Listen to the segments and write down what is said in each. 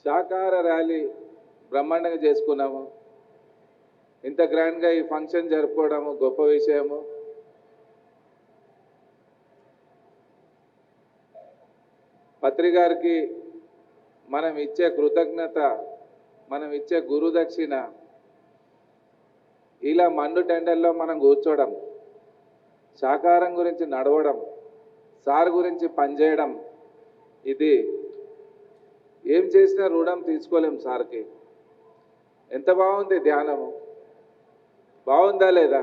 శాకాహార ర్యాలీ బ్రహ్మాండంగా చేసుకున్నాము. ఇంత గ్రాండ్గా ఈ ఫంక్షన్ జరుపుకోవడము గొప్ప విషయము. పత్రి గారికి మనం ఇచ్చే కృతజ్ఞత, మనం ఇచ్చే గురుదక్షిణ, ఇలా మండు టెండర్లో మనం కూర్చోవడం, శాకాహారం గురించి నడవడం, సార్ గురించి పనిచేయడం, ఇది ఏం చేసినా రుణం తీసుకోలేం సార్కి. ఎంత బాగుంది ధ్యానము, బాగుందా లేదా?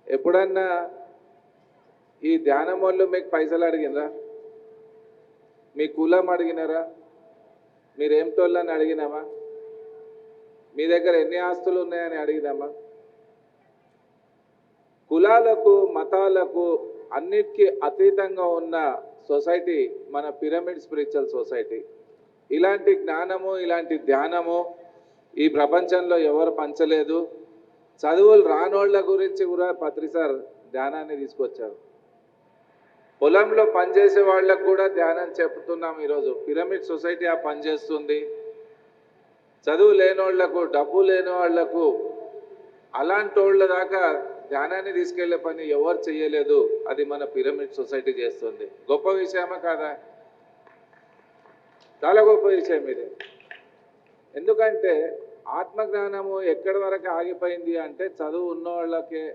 ఎప్పుడన్నా ఈ ధ్యానం వాళ్ళు మీకు పైసలు అడిగినరా? మీ కులం అడిగినారా? మీరేం తోళ్ళని అడిగినామా? మీ దగ్గర ఎన్ని ఆస్తులు ఉన్నాయని అడిగినామా? కులాలకు మతాలకు అన్నిటికీ అతీతంగా ఉన్న సొసైటీ మన పిరమిడ్ స్పిరిచువల్ సొసైటీ. ఇలాంటి జ్ఞానము, ఇలాంటి ధ్యానము ఈ ప్రపంచంలో ఎవరు పంచలేదు. చదువులు రానోళ్ళ గురించి కూడా పత్రి సార్ ధ్యానాన్ని తీసుకొచ్చారు. పొలంలో పనిచేసే వాళ్ళకు కూడా ధ్యానం చెప్తున్నాం. ఈరోజు పిరమిడ్ సొసైటీ ఆ పనిచేస్తుంది. చదువు లేనోళ్లకు, డబ్బు లేని వాళ్లకు, అలాంటి వాళ్ళ దాకా ధ్యానాన్ని తీసుకెళ్లే పని ఎవరు చేయలేదు. అది మన పిరమిడ్ సొసైటీ చేస్తుంది. గొప్ప విషయమా కాదా? చాలా గొప్ప విషయం ఇది. ఎందుకంటే ఆత్మజ్ఞానము ఎక్కడి వరకు ఆగిపోయింది అంటే చదువు ఉన్న వాళ్ళకే,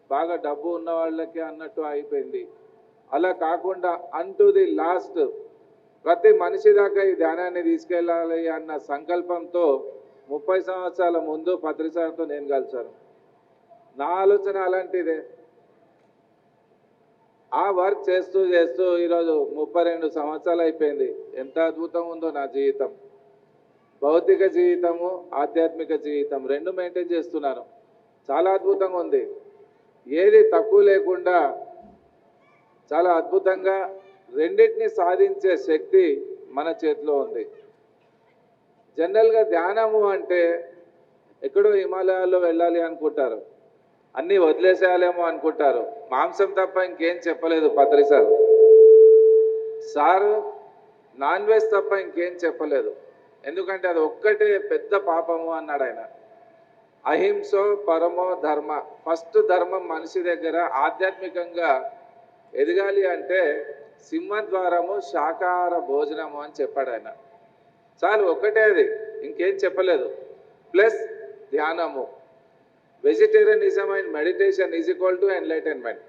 బాగా డబ్బు ఉన్న వాళ్ళకే అన్నట్టు ఆగిపోయింది. అలా కాకుండా అన్టు ది లాస్ట్ ప్రతి మనిషి దాకా ఈ ధ్యానాన్ని తీసుకెళ్ళాలి అన్న సంకల్పంతో 30 సంవత్సరాల ముందు పత్రి సార్తో నేను కలిశాను. నా ఆలోచన అలాంటిదే. ఆ వర్క్ చేస్తూ చేస్తూ ఈరోజు 32 సంవత్సరాలు అయిపోయింది. ఎంత అద్భుతంగా ఉందో నా జీవితం. భౌతిక జీవితము, ఆధ్యాత్మిక జీవితం రెండు మెయింటైన్ చేస్తున్నాను. చాలా అద్భుతంగా ఉంది. ఏది తక్కువ లేకుండా చాలా అద్భుతంగా రెండింటిని సాధించే శక్తి మన చేతిలో ఉంది. జనరల్గా ధ్యానము అంటే ఎక్కడో హిమాలయాల్లో వెళ్ళాలి అనుకుంటారు, అన్నీ వదిలేసేయాలేమో అనుకుంటారు. మాంసం తప్ప ఇంకేం చెప్పలేదు పత్రి సార్. సారు నాన్ వెజ్ తప్ప ఇంకేం చెప్పలేదు. ఎందుకంటే అది ఒక్కటే పెద్ద పాపము అన్నాడు ఆయన. అహింసో పరమో ధర్మ. ఫస్ట్ ధర్మం మనిషి దగ్గర ఆధ్యాత్మికంగా ఎదగాలి అంటే సింహద్వారము శాకాహార భోజనము అని చెప్పాడు ఆయన. చాలు, ఒక్కటే అది, ఇంకేం చెప్పలేదు. ప్లస్ ధ్యానము. Vegetarianism and meditation is equal to enlightenment.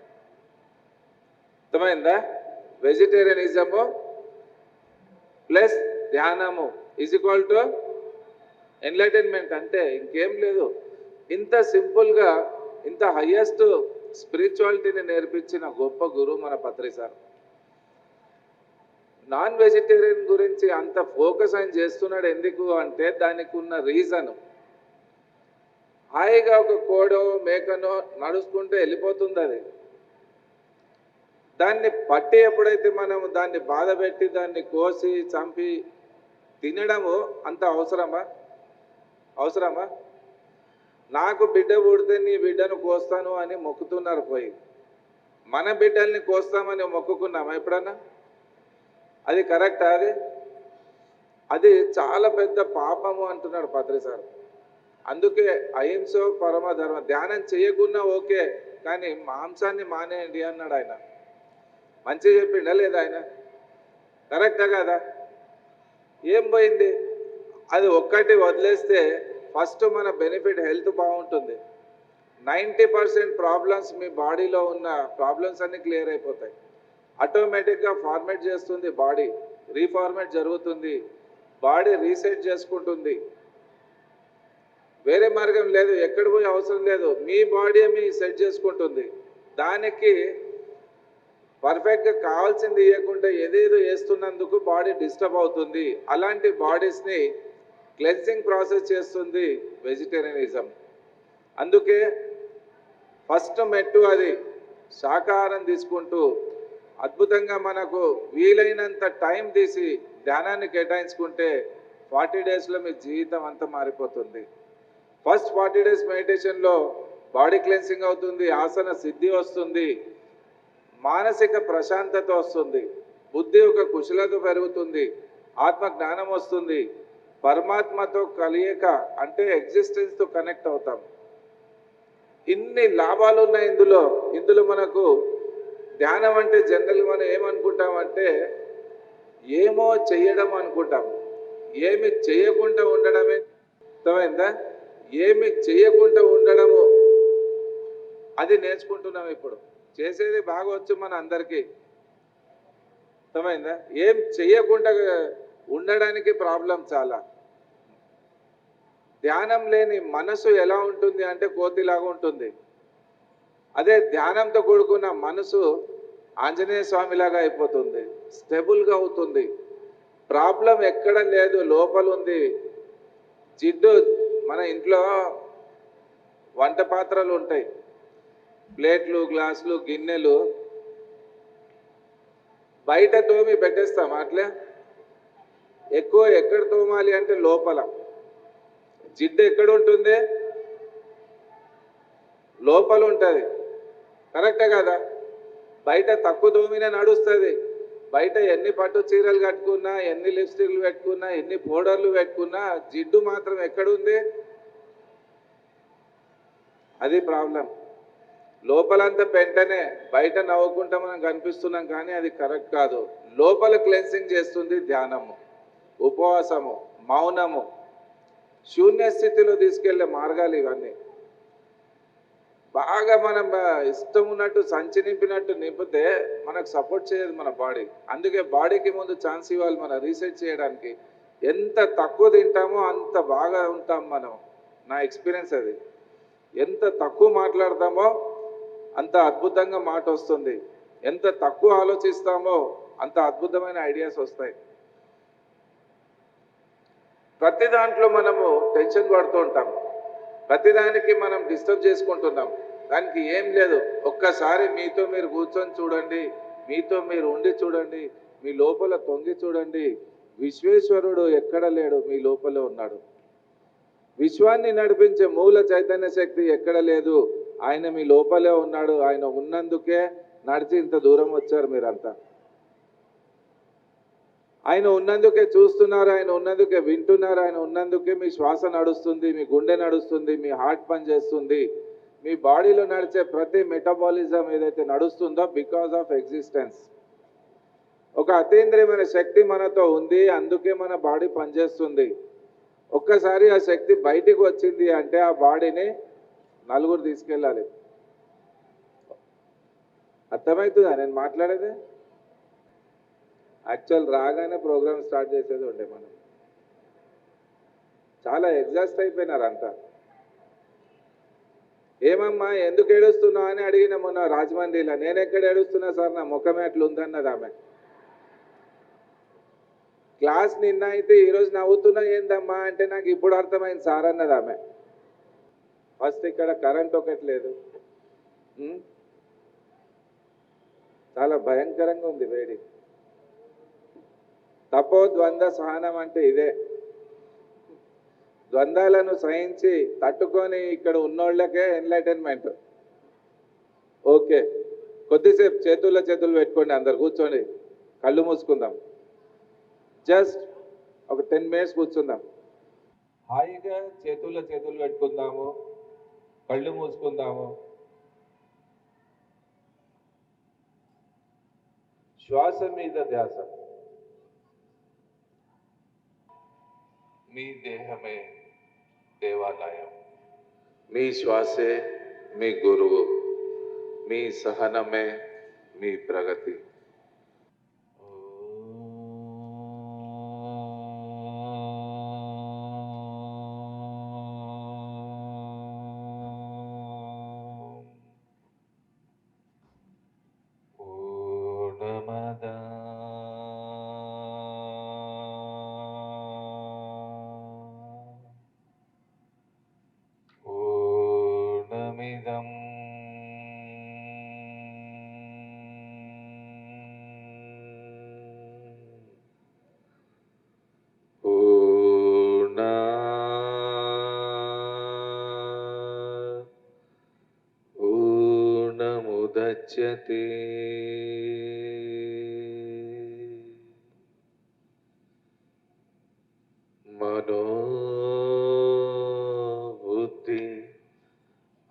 అర్థమైందా? వెజిటేరియనిజము ప్లస్ ధ్యానము ఈజ్ ఈక్వల్ టు ఎన్లైటన్మెంట్. అంటే ఇంకేం లేదు. ఇంత సింపుల్గా, ఇంత హయ్యెస్ట్ స్పిరిచువాలిటీని నేర్పించిన గొప్ప గురువు మన పత్రి సార్. నాన్ వెజిటేరియన్ గురించి అంత ఫోకస్ ఆయన చేస్తున్నాడు ఎందుకు అంటే దానికి ఉన్న రీజన్, హాయిగా ఒక కోడో మేకనో నడుచుకుంటే వెళ్ళిపోతుంది. అది దాన్ని పట్టి ఎప్పుడైతే మనం దాన్ని బాధ పెట్టి దాన్ని కోసి చంపి తినడము అంత అవసరమా? అవసరమా? నాకు బిడ్డ పుడితే నీ బిడ్డను కోస్తాను అని మొక్కుతున్నారు పోయి. మన బిడ్డల్ని కోస్తామని మొక్కుకున్నామా ఎప్పుడన్నా? అది కరెక్టా? అది చాలా పెద్ద పాపము అంటున్నాడు పత్రి సార్. అందుకే అహింసో పరమ ధర్మ. ధ్యానం చేయకున్నా ఓకే, కానీ మాంసాన్ని మానేయండి అన్నాడు ఆయన. మంచిగా చెప్పిండా లేదా ఆయన? కరెక్టా కదా? ఏం పోయింది? అది ఒక్కటి వదిలేస్తే ఫస్ట్ మన బెనిఫిట్ హెల్త్ బాగుంటుంది. 90% ప్రాబ్లమ్స్ మీ బాడీలో ఉన్న ప్రాబ్లమ్స్ అన్నీ క్లియర్ అయిపోతాయి. ఆటోమేటిక్గా ఫార్మేట్ చేస్తుంది బాడీ, రీఫార్మేట్ జరుగుతుంది, బాడీ రీసెట్ చేసుకుంటుంది. వేరే మార్గం లేదు, ఎక్కడ పోయి అవసరం లేదు. మీ బాడీ మీ సెట్ చేసుకుంటుంది. దానికి పర్ఫెక్ట్గా కావాల్సింది ఇవ్వకుండా ఏదేదో వేస్తున్నందుకు బాడీ డిస్టర్బ్ అవుతుంది. అలాంటి బాడీస్ని క్లెన్సింగ్ ప్రాసెస్ చేస్తుంది వెజిటేరియనిజం. అందుకే ఫస్ట్ మెట్టు అది శాకాహారం తీసుకుంటూ అద్భుతంగా మనకు వీలైనంత టైం తీసి ధ్యానాన్ని కేటాయించుకుంటే 40 డేస్లో మీ జీవితం అంతా మారిపోతుంది. ఫస్ట్ 40 డేస్ మెడిటేషన్లో బాడీ క్లెన్సింగ్ అవుతుంది, ఆసన సిద్ధి వస్తుంది, మానసిక ప్రశాంతత వస్తుంది, బుద్ధి ఒక కుశలత పెరుగుతుంది, ఆత్మ జ్ఞానం వస్తుంది, పరమాత్మతో కలియక అంటే ఎగ్జిస్టెన్స్తో కనెక్ట్ అవుతాం. ఇన్ని లాభాలు ఉన్నాయి ఇందులో మనకు ధ్యానం అంటే జనరల్గా మనం ఏమనుకుంటామంటే ఏమో చెయ్యడం అనుకుంటాం. ఏమి చేయకుండా ఉండడమే. అర్థమైందా? ఏమి చేయకుండా ఉండడము అది నేర్చుకుంటున్నాం ఇప్పుడు. చేసేది బాగా వచ్చు మన అందరికీ. అర్థమైందా? ఏం చేయకుండా ఉండడానికి ప్రాబ్లం చాలా. ధ్యానం లేని మనసు ఎలా ఉంటుంది అంటే కోతిలాగా ఉంటుంది. అదే ధ్యానంతో కూడుకున్న మనసు ఆంజనేయ స్వామిలాగా అయిపోతుంది, స్టెబుల్గా అవుతుంది. ప్రాబ్లం ఎక్కడ లేదు, లోపల ఉంది. జిడ్డు మన ఇంట్లో వంట పాత్రలు ఉంటాయి, ప్లేట్లు, గ్లాసులు, గిన్నెలు బయట తోమి పెట్టేస్తాం. అట్లే ఎక్కువ ఎక్కడ తోమాలి అంటే లోపల. జిడ్డు ఎక్కడ ఉంటుంది? లోపల ఉంటుంది. కరెక్టే కదా? బయట తక్కువ తోమినా నడుస్తుంది. బయట ఎన్ని పట్టు చీరలు కట్టుకున్నా, ఎన్ని లిప్స్టిక్లు పెట్టుకున్నా, ఎన్ని పౌడర్లు పెట్టుకున్నా జిడ్డు మాత్రం ఎక్కడుంది? అది ప్రాబ్లం. లోపలంతా పెంటనే, బయట నవ్వుకుంటా మనం కనిపిస్తున్నాం, కానీ అది కరెక్ట్ కాదు. లోపల క్లెన్సింగ్ చేస్తుంది ధ్యానము, ఉపవాసము, మౌనము, శూన్య స్థితిలో తీసుకెళ్లే మార్గాలు ఇవన్నీ. బాగా మనం ఇష్టం ఉన్నట్టు సంచి నింపినట్టు నింపితే మనకు సపోర్ట్ చేయదు మన బాడీ. అందుకే బాడీకి ముందు ఛాన్స్ ఇవ్వాలి మన రీసెర్చ్ చేయడానికి. ఎంత తక్కువ తింటామో అంత బాగా ఉంటాం మనం. నా ఎక్స్పీరియన్స్ అది. ఎంత తక్కువ మాట్లాడతామో అంత అద్భుతంగా మాట వస్తుంది. ఎంత తక్కువ ఆలోచిస్తామో అంత అద్భుతమైన ఐడియాస్ వస్తాయి. ప్రతి దాంట్లో మనము టెన్షన్ పడుతూ ఉంటాం, ప్రతిదానికి మనం డిస్టర్బ్ చేసుకుంటున్నాం. దానికి ఏం లేదు. ఒక్కసారి మీతో మీరు కూర్చొని చూడండి, మీతో మీరు ఉండి చూడండి, మీ లోపల తొంగి చూడండి. విశ్వేశ్వరుడు ఎక్కడ లేడు, మీ లోపల ఉన్నాడు. విశ్వాన్ని నడిపించే మూల చైతన్య శక్తి ఎక్కడ లేదు, ఆయన మీ లోపలే ఉన్నాడు. ఆయన ఉన్నందుకే నడిచి ఇంత దూరం వచ్చారు మీరంతా. ఆయన ఉన్నందుకే చూస్తున్నారు, ఆయన ఉన్నందుకే వింటున్నారు, ఆయన ఉన్నందుకే మీ శ్వాస నడుస్తుంది, మీ గుండె నడుస్తుంది, మీ హార్ట్ పని చేస్తుంది. మీ బాడీలో నడిచే ప్రతి మెటబాలిజం ఏదైతే నడుస్తుందో బికాస్ ఆఫ్ ఎగ్జిస్టెన్స్. ఒక అతీంద్రియమైన శక్తి మనతో ఉంది, అందుకే మన బాడీ పనిచేస్తుంది. ఒక్కసారి ఆ శక్తి బయటికి వచ్చింది అంటే ఆ బాడీని నలుగురు తీసుకెళ్ళాలి. అర్థమవుతుందా నేను మాట్లాడేది? యాక్చువల్ రాగానే ప్రోగ్రామ్ స్టార్ట్ చేసేది ఉండే మనం. చాలా ఎగ్జాస్ట్ అయిపోయినారు అంతా. ఏమమ్మా ఎందుకు ఏడుస్తున్నావు అని అడిగిన మొన్న రాజమండ్రిలో. నేను ఎక్కడ ఏడుస్తున్నా సార్, నా ముఖమే అట్లా ఉందన్నది ఆమె. క్లాస్ నిన్న అయితే ఈరోజు నవ్వుతున్నా ఏందమ్మా అంటే నాకు ఇప్పుడు అర్థమైంది సార్ అన్నది ఆమె. ఫస్ట్ ఇక్కడ కరెంట్ ఒకటి లేదు, చాలా భయంకరంగా ఉంది వేడి. తపోద్వంద్వ సహనం అంటే ఇదే. ద్వంద్వాలను సహించి తట్టుకొని ఇక్కడ ఉన్నోళ్ళకే ఎన్లైటన్మెంట్. ఓకే, కొద్దిసేపు చేతులు పెట్టుకోండి, అందరు కూర్చోండి, కళ్ళు మూసుకుందాం. జస్ట్ ఒక 10 minutes కూర్చుందాం. హాయిగా చేతులు పెట్టుకుందాము, కళ్ళు మూసుకుందాము. శ్వాస మీద ధ్యాస. మీ దేహమే దేవాలయం, మీ శ్వాసే మీ గురువు, మీ సహనమే మీ ప్రగతి. गच्छति मनोबुद्धि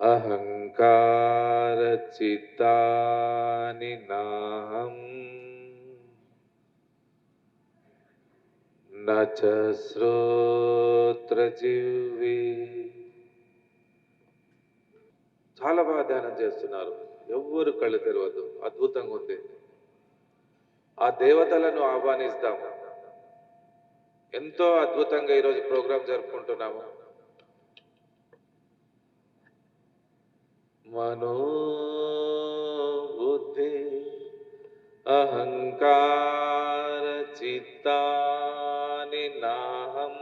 अहंकार चित्तानि नाहम् न च శ్రోత్రజిహ్వే. చాలా బాగా ధ్యానం చేస్తున్నారు. ఎవ్వరు కళ్ళు తెరవద్దు. అద్భుతంగా ఉంది. ఆ దేవతలను ఆహ్వానిస్తాం. ఎంతో అద్భుతంగా ఈరోజు ప్రోగ్రాం జరుపుకుంటున్నాము. మనోబుద్ధి అహంకార చిత్తాని నాహం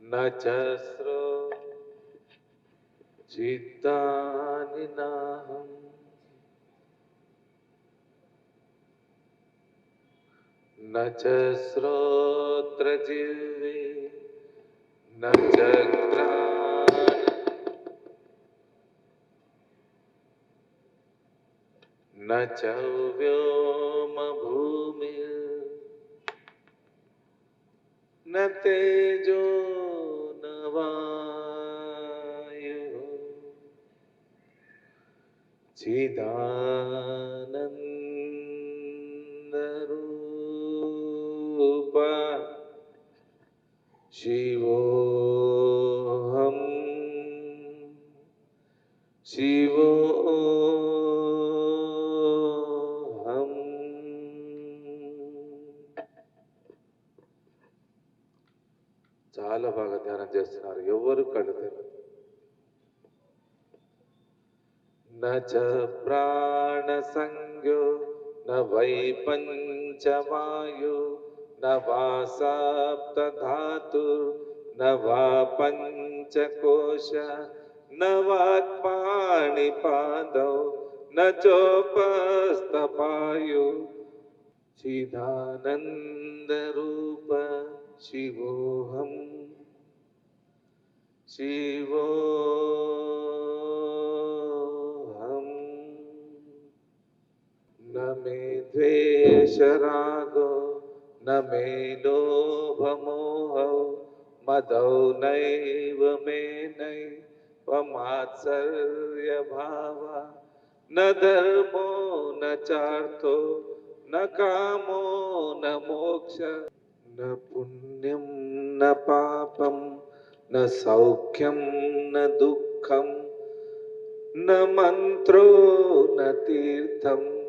న చ చిత్తాని నాహం న చ శ్రోత్రజిహ్వే న చ ఘ్రాణ న చ వ్యోమ భూమి న తేజో న వాయు చిదానంద రూప శివోహం శివోహం. చాలా బాగా ధ్యానం చేస్తున్నారు. ఎవరు కళ్ళు తెరవద్దు. न च प्राणसंज्ञो न वै पंचवायु न वा सप्तधातु न वा पंचकोश न वाक्पाणिपादौ न चोपस्थपायु चिदानन्दरूप शिवोऽहम् शिवोऽहम्. न मे द्वेषरागो न मे लोभमोहौ मदौ नैव मे नैवमात्सर्यभाव न धर्मो न चार्थो न कामो न मोक्ष न पुण्यं न पापं न सौख्यं न दुःखं न मंत्रो न तीर्थं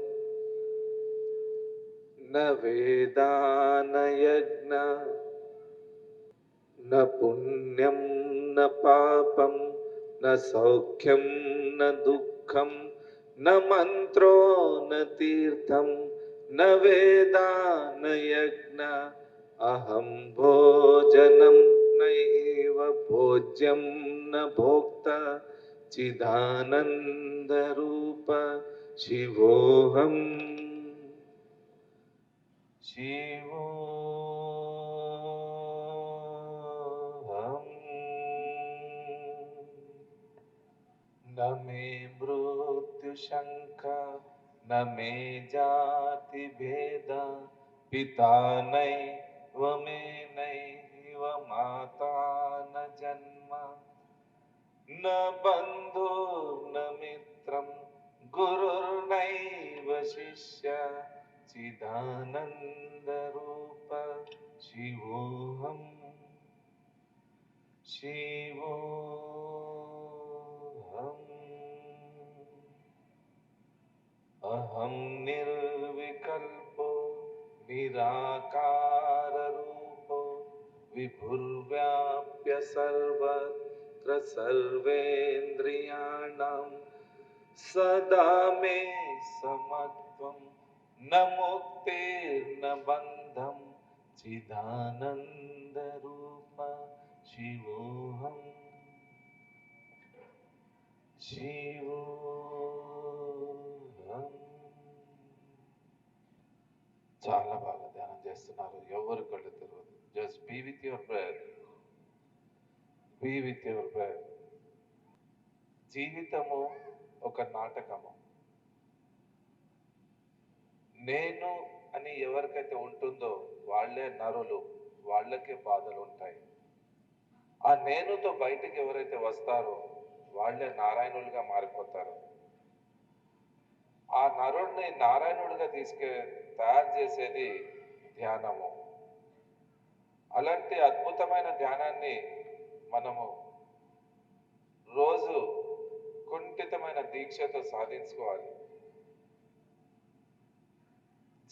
न वेदा न यज्ञ न पुण्यं न पापं न सौख्यं न दुःखं न मंत्रो न तीर्थं न वेदा न यज्ञ अहं भोजनं नैव भोज्यं न भोक्ता चिदानन्दरूप शिवोऽहम् शिवोऽहम्. न मे मृत्युशङ्का न मे जाति भेद पिता नैव मे नैव माता न जन्म न बन्धुर्न मित्रं गुरुर्नैव शिष्य चिदानन्दरूप शिवोऽहम् शिवोऽहम्. अहं निर्विकल्पो निराकाररूपो विभुर्व्याप्य सर्वत्र सर्वेन्द्रियाणां सदा मे समत्वं न मुक्तिर्न बन्धं चिदानन्दरूप शिवोऽहम् शिवोऽहम्. చాలా బాగా ధ్యానం చేస్తున్నారు. ఎవరు కళ్ళు తెరవద్దు. Just be with your breath. Be with your breath. జీవితము ఒక నాటకము. నేను అని ఎవరికైతే ఉంటుందో వాళ్ళే నరులు, వాళ్ళకే బాధలు ఉంటాయి. ఆ నేనుతో బయటికి ఎవరైతే వస్తారో వాళ్ళే నారాయణులుగా మారిపోతారు. ఆ నరుణ్ణి నారాయణుడిగా తయారు చేసేది ధ్యానము. అలాంటి అద్భుతమైన ధ్యానాన్ని మనము రోజు కుంఠితమైన దీక్షతో సాధించుకోవాలి.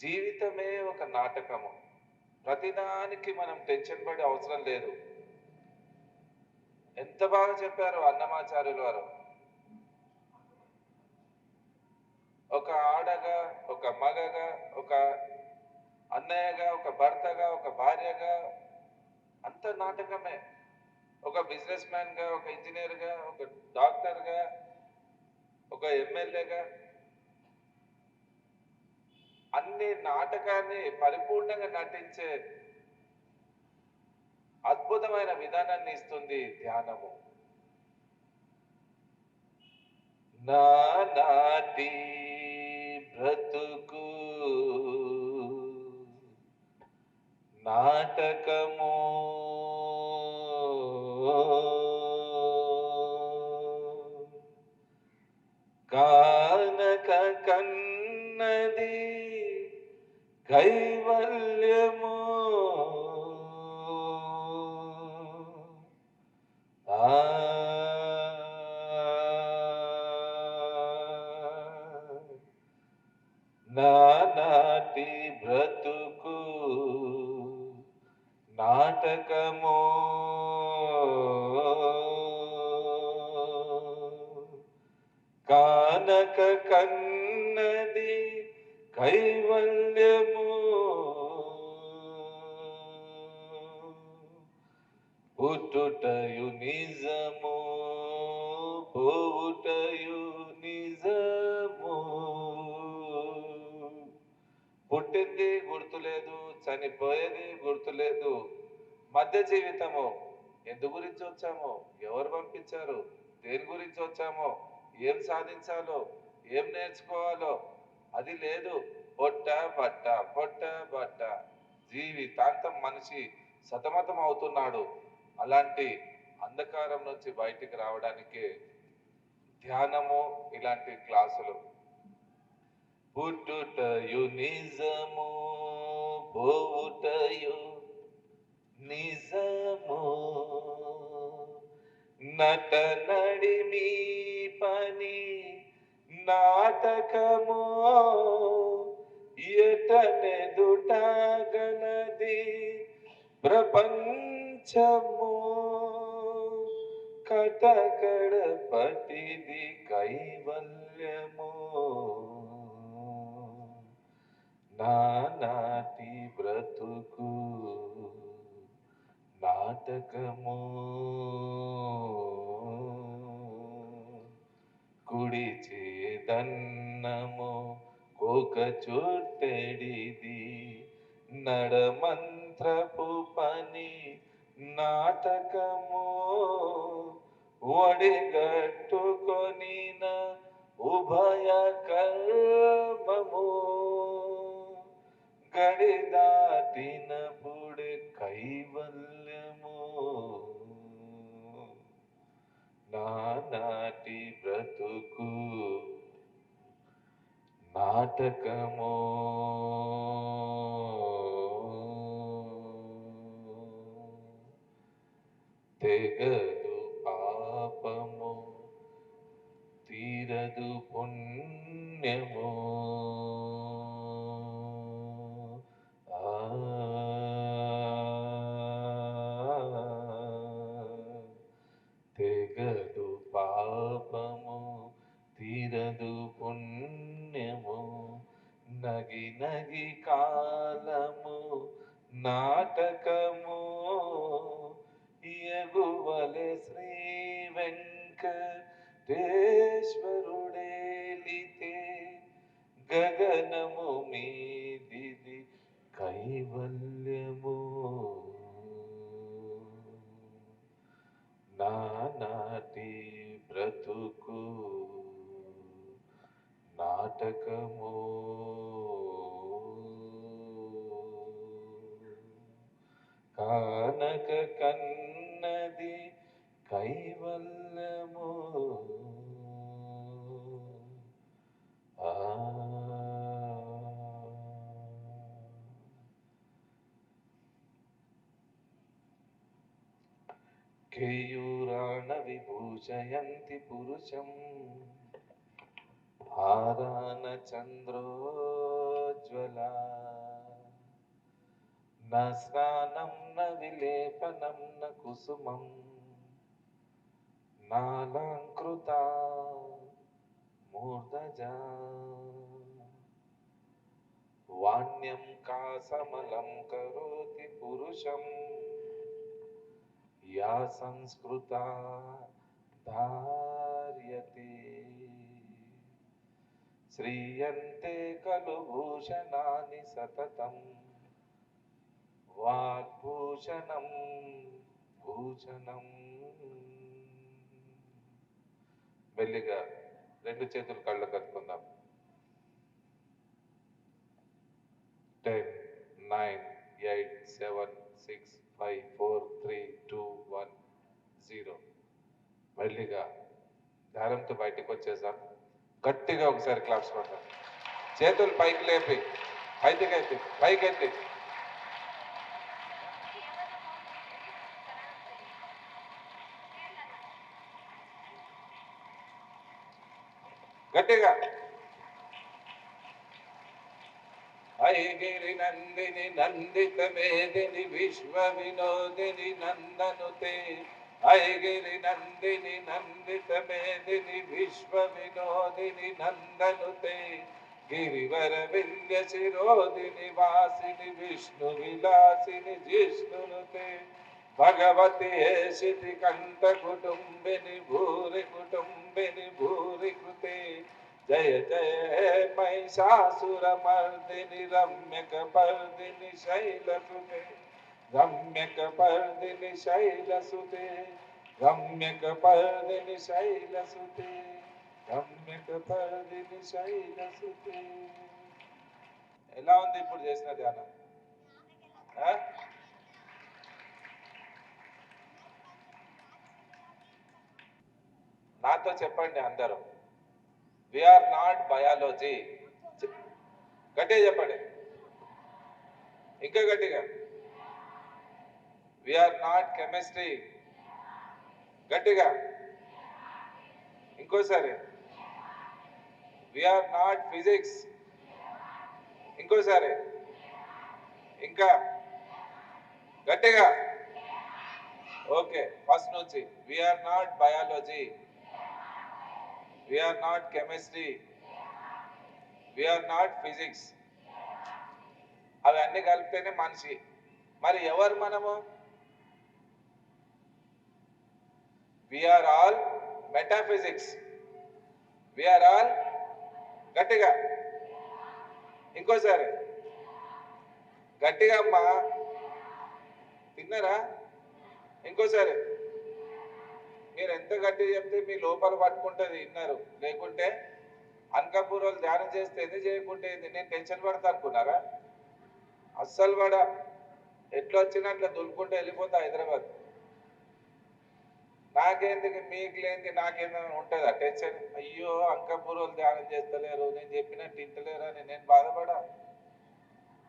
జీవితమే ఒక నాటకము. ప్రతిదానికి మనం టెన్షన్ పడే అవసరం లేదు. ఎంత బాగా చెప్పారు అన్నమాచార్యులు వారు. ఒక ఆడగా, ఒక మగగా, ఒక అన్నయ్యగా, ఒక భర్తగా, ఒక భార్యగా, అంత నాటకమే. ఒక బిజినెస్ మ్యాన్ గా, ఒక ఇంజనీర్ గా, ఒక డాక్టర్ గా, ఒక ఎమ్మెల్యేగా, అన్ని నాటకాన్ని పరిపూర్ణంగా నటించే అద్భుతమైన విధానాన్ని ఇస్తుంది ధ్యానము. నాటి బ్రతుకు నాటకము, కానక కన్నది కైవల్యము. నాటి బ్రతుకు నాటకము, కానక కన్నది కైవల్యము. పుట్టుటయు నిజము, పోవుటయు నిజము. పుట్టింది గుర్తులేదు, చనిపోయేది గుర్తులేదు. మధ్య జీవితము. ఎందు గురించి వచ్చామో, ఎవరు పంపించారు, దేని గురించి వచ్చామో, ఏం సాధించాలో, ఏం నేర్చుకోవాలో అది లేదు. పొట్ట బట్ట, పొట్ట బట్ట. జీవితాంతం మనిషి సతమతం అవుతున్నాడు. అలాంటి అంధకారం నుంచి బయటికి రావడానికే ధ్యానము, ఇలాంటి క్లాసులు. పుట్టుటయు నిజము, పోవుటయు నిజము. నట నడిమి పని నాటకము, ఎటనెదుట గలది ప్రపంచము. కటకడ పటిది కైవల్యము. నాటి బ్రతుకు నాటకము, కుడి చేదన్నము కోక చుట్టెడిది, నడమంత్రపు పని నాటకము. ఒడిగట్టుకొనిన ఉభయ కర్మము, గడి దాటినప్పుడే కైవల్యము. నాటి బ్రతుకు నాటకము, తెగదు పాపము, తీరదు పుణ్యము. తెగదు పాపము, తీరదు పుణ్యము. నగి నగి కాలము నాటకము, ఎగువలె శ్రీ వెంకటేశ్వరుడేలితే, గగనము మీదిది కైవల్యము. నాటి బ్రతుకు బ్రతుకు నాటకము కానక కన్నది కైవల్యము కేయూరాణ విభూషయంతి పురుషం భారాన చంద్రోజ్వల న స్నానం న విలేపనం న కుసుమం నాలంకృత మూర్ధజా వాణ్యం కాసమలం కరోతి పురుషం యా సంస్కృత ధార్యతే శ్రీయంతే ఖలు భూషణాని సతతం వాగ్భూషణం భూషణం. మెల్లిగా రెండు చేతులు కళ్ళు కట్టుకుందాం. 10, 9, 8, 7, 6, 5, 4, 3, 2, 1, 0. మెల్లిగా ధ్యానంతో బయటకు వచ్చేసాం. గట్టిగా ఒకసారి క్లాప్స్ కొడతాం. చేతులు పైకి లేపి పైకెత్తి గట్టిగా. ఐగిరి నందిని నందిత మేదిని విశ్వ వినోదిని నందనుతే ఐగిరి నందిని నందిత మేదిని విశ్వ వినోదిని నందనుతే గిరివర వింధ్య శిరోదిని వాసిని విష్ణు విలాసిని జిష్ణునుతే భగవతి హేషితి కంఠ కుటుంబిని భూరి కుటుంబిని భూరి కృతే జయ జయ హే మహిషాసురమర్దిని రమ్యక పర్దిని శైలసుతే రమ్యక పర్దిని శైలసుతే రమ్యక పర్దిని శైలసుతే రమ్యక పర్దిని శైలసుతే. ఎలా ఉంది ఇప్పుడు చేసిన ధ్యానం? నాతో చెప్పండి అందరూ. We are not biology. గట్టిగా చెప్పండి, ఇంకా గట్టిగా. We are not chemistry. గట్టిగా ఇంకోసారి. We are not physics. ఇంకోసారి, ఇంకా గట్టిగా. ఓకే, ఫస్ట్ నుంచి. We are not biology. We are not chemistry. We are not physics. అవన్నీ కలిపితేనే మనిషి. మరి ఎవరు మనము? We are all metaphysics. We are all గట్టిగా ఇంకోసారి గట్టిగా అమ్మా. తిన్నారా? ఇంకోసారి. మీరు ఎంత గట్టి చెప్తే మీ లోపల పట్టుకుంటుంది విన్నారు. లేకుంటే అనకాపూర్ వాళ్ళు ధ్యానం చేస్తే ఎందుకు చేయకుంటే నేను టెన్షన్ పడతా అనుకున్నారా? అస్సలు పడ. ఎట్లా వచ్చినా అట్లా దులుకుంటే వెళ్ళిపోతా హైదరాబాద్. నాకేందుకు, మీకు లేనిది నాకేందని ఉంటుందా టెన్షన్? అయ్యో అనకాపూర్ వాళ్ళు ధ్యానం చేస్తలేరు, నేను చెప్పినట్టు తింటలేరు అని నేను బాధపడా.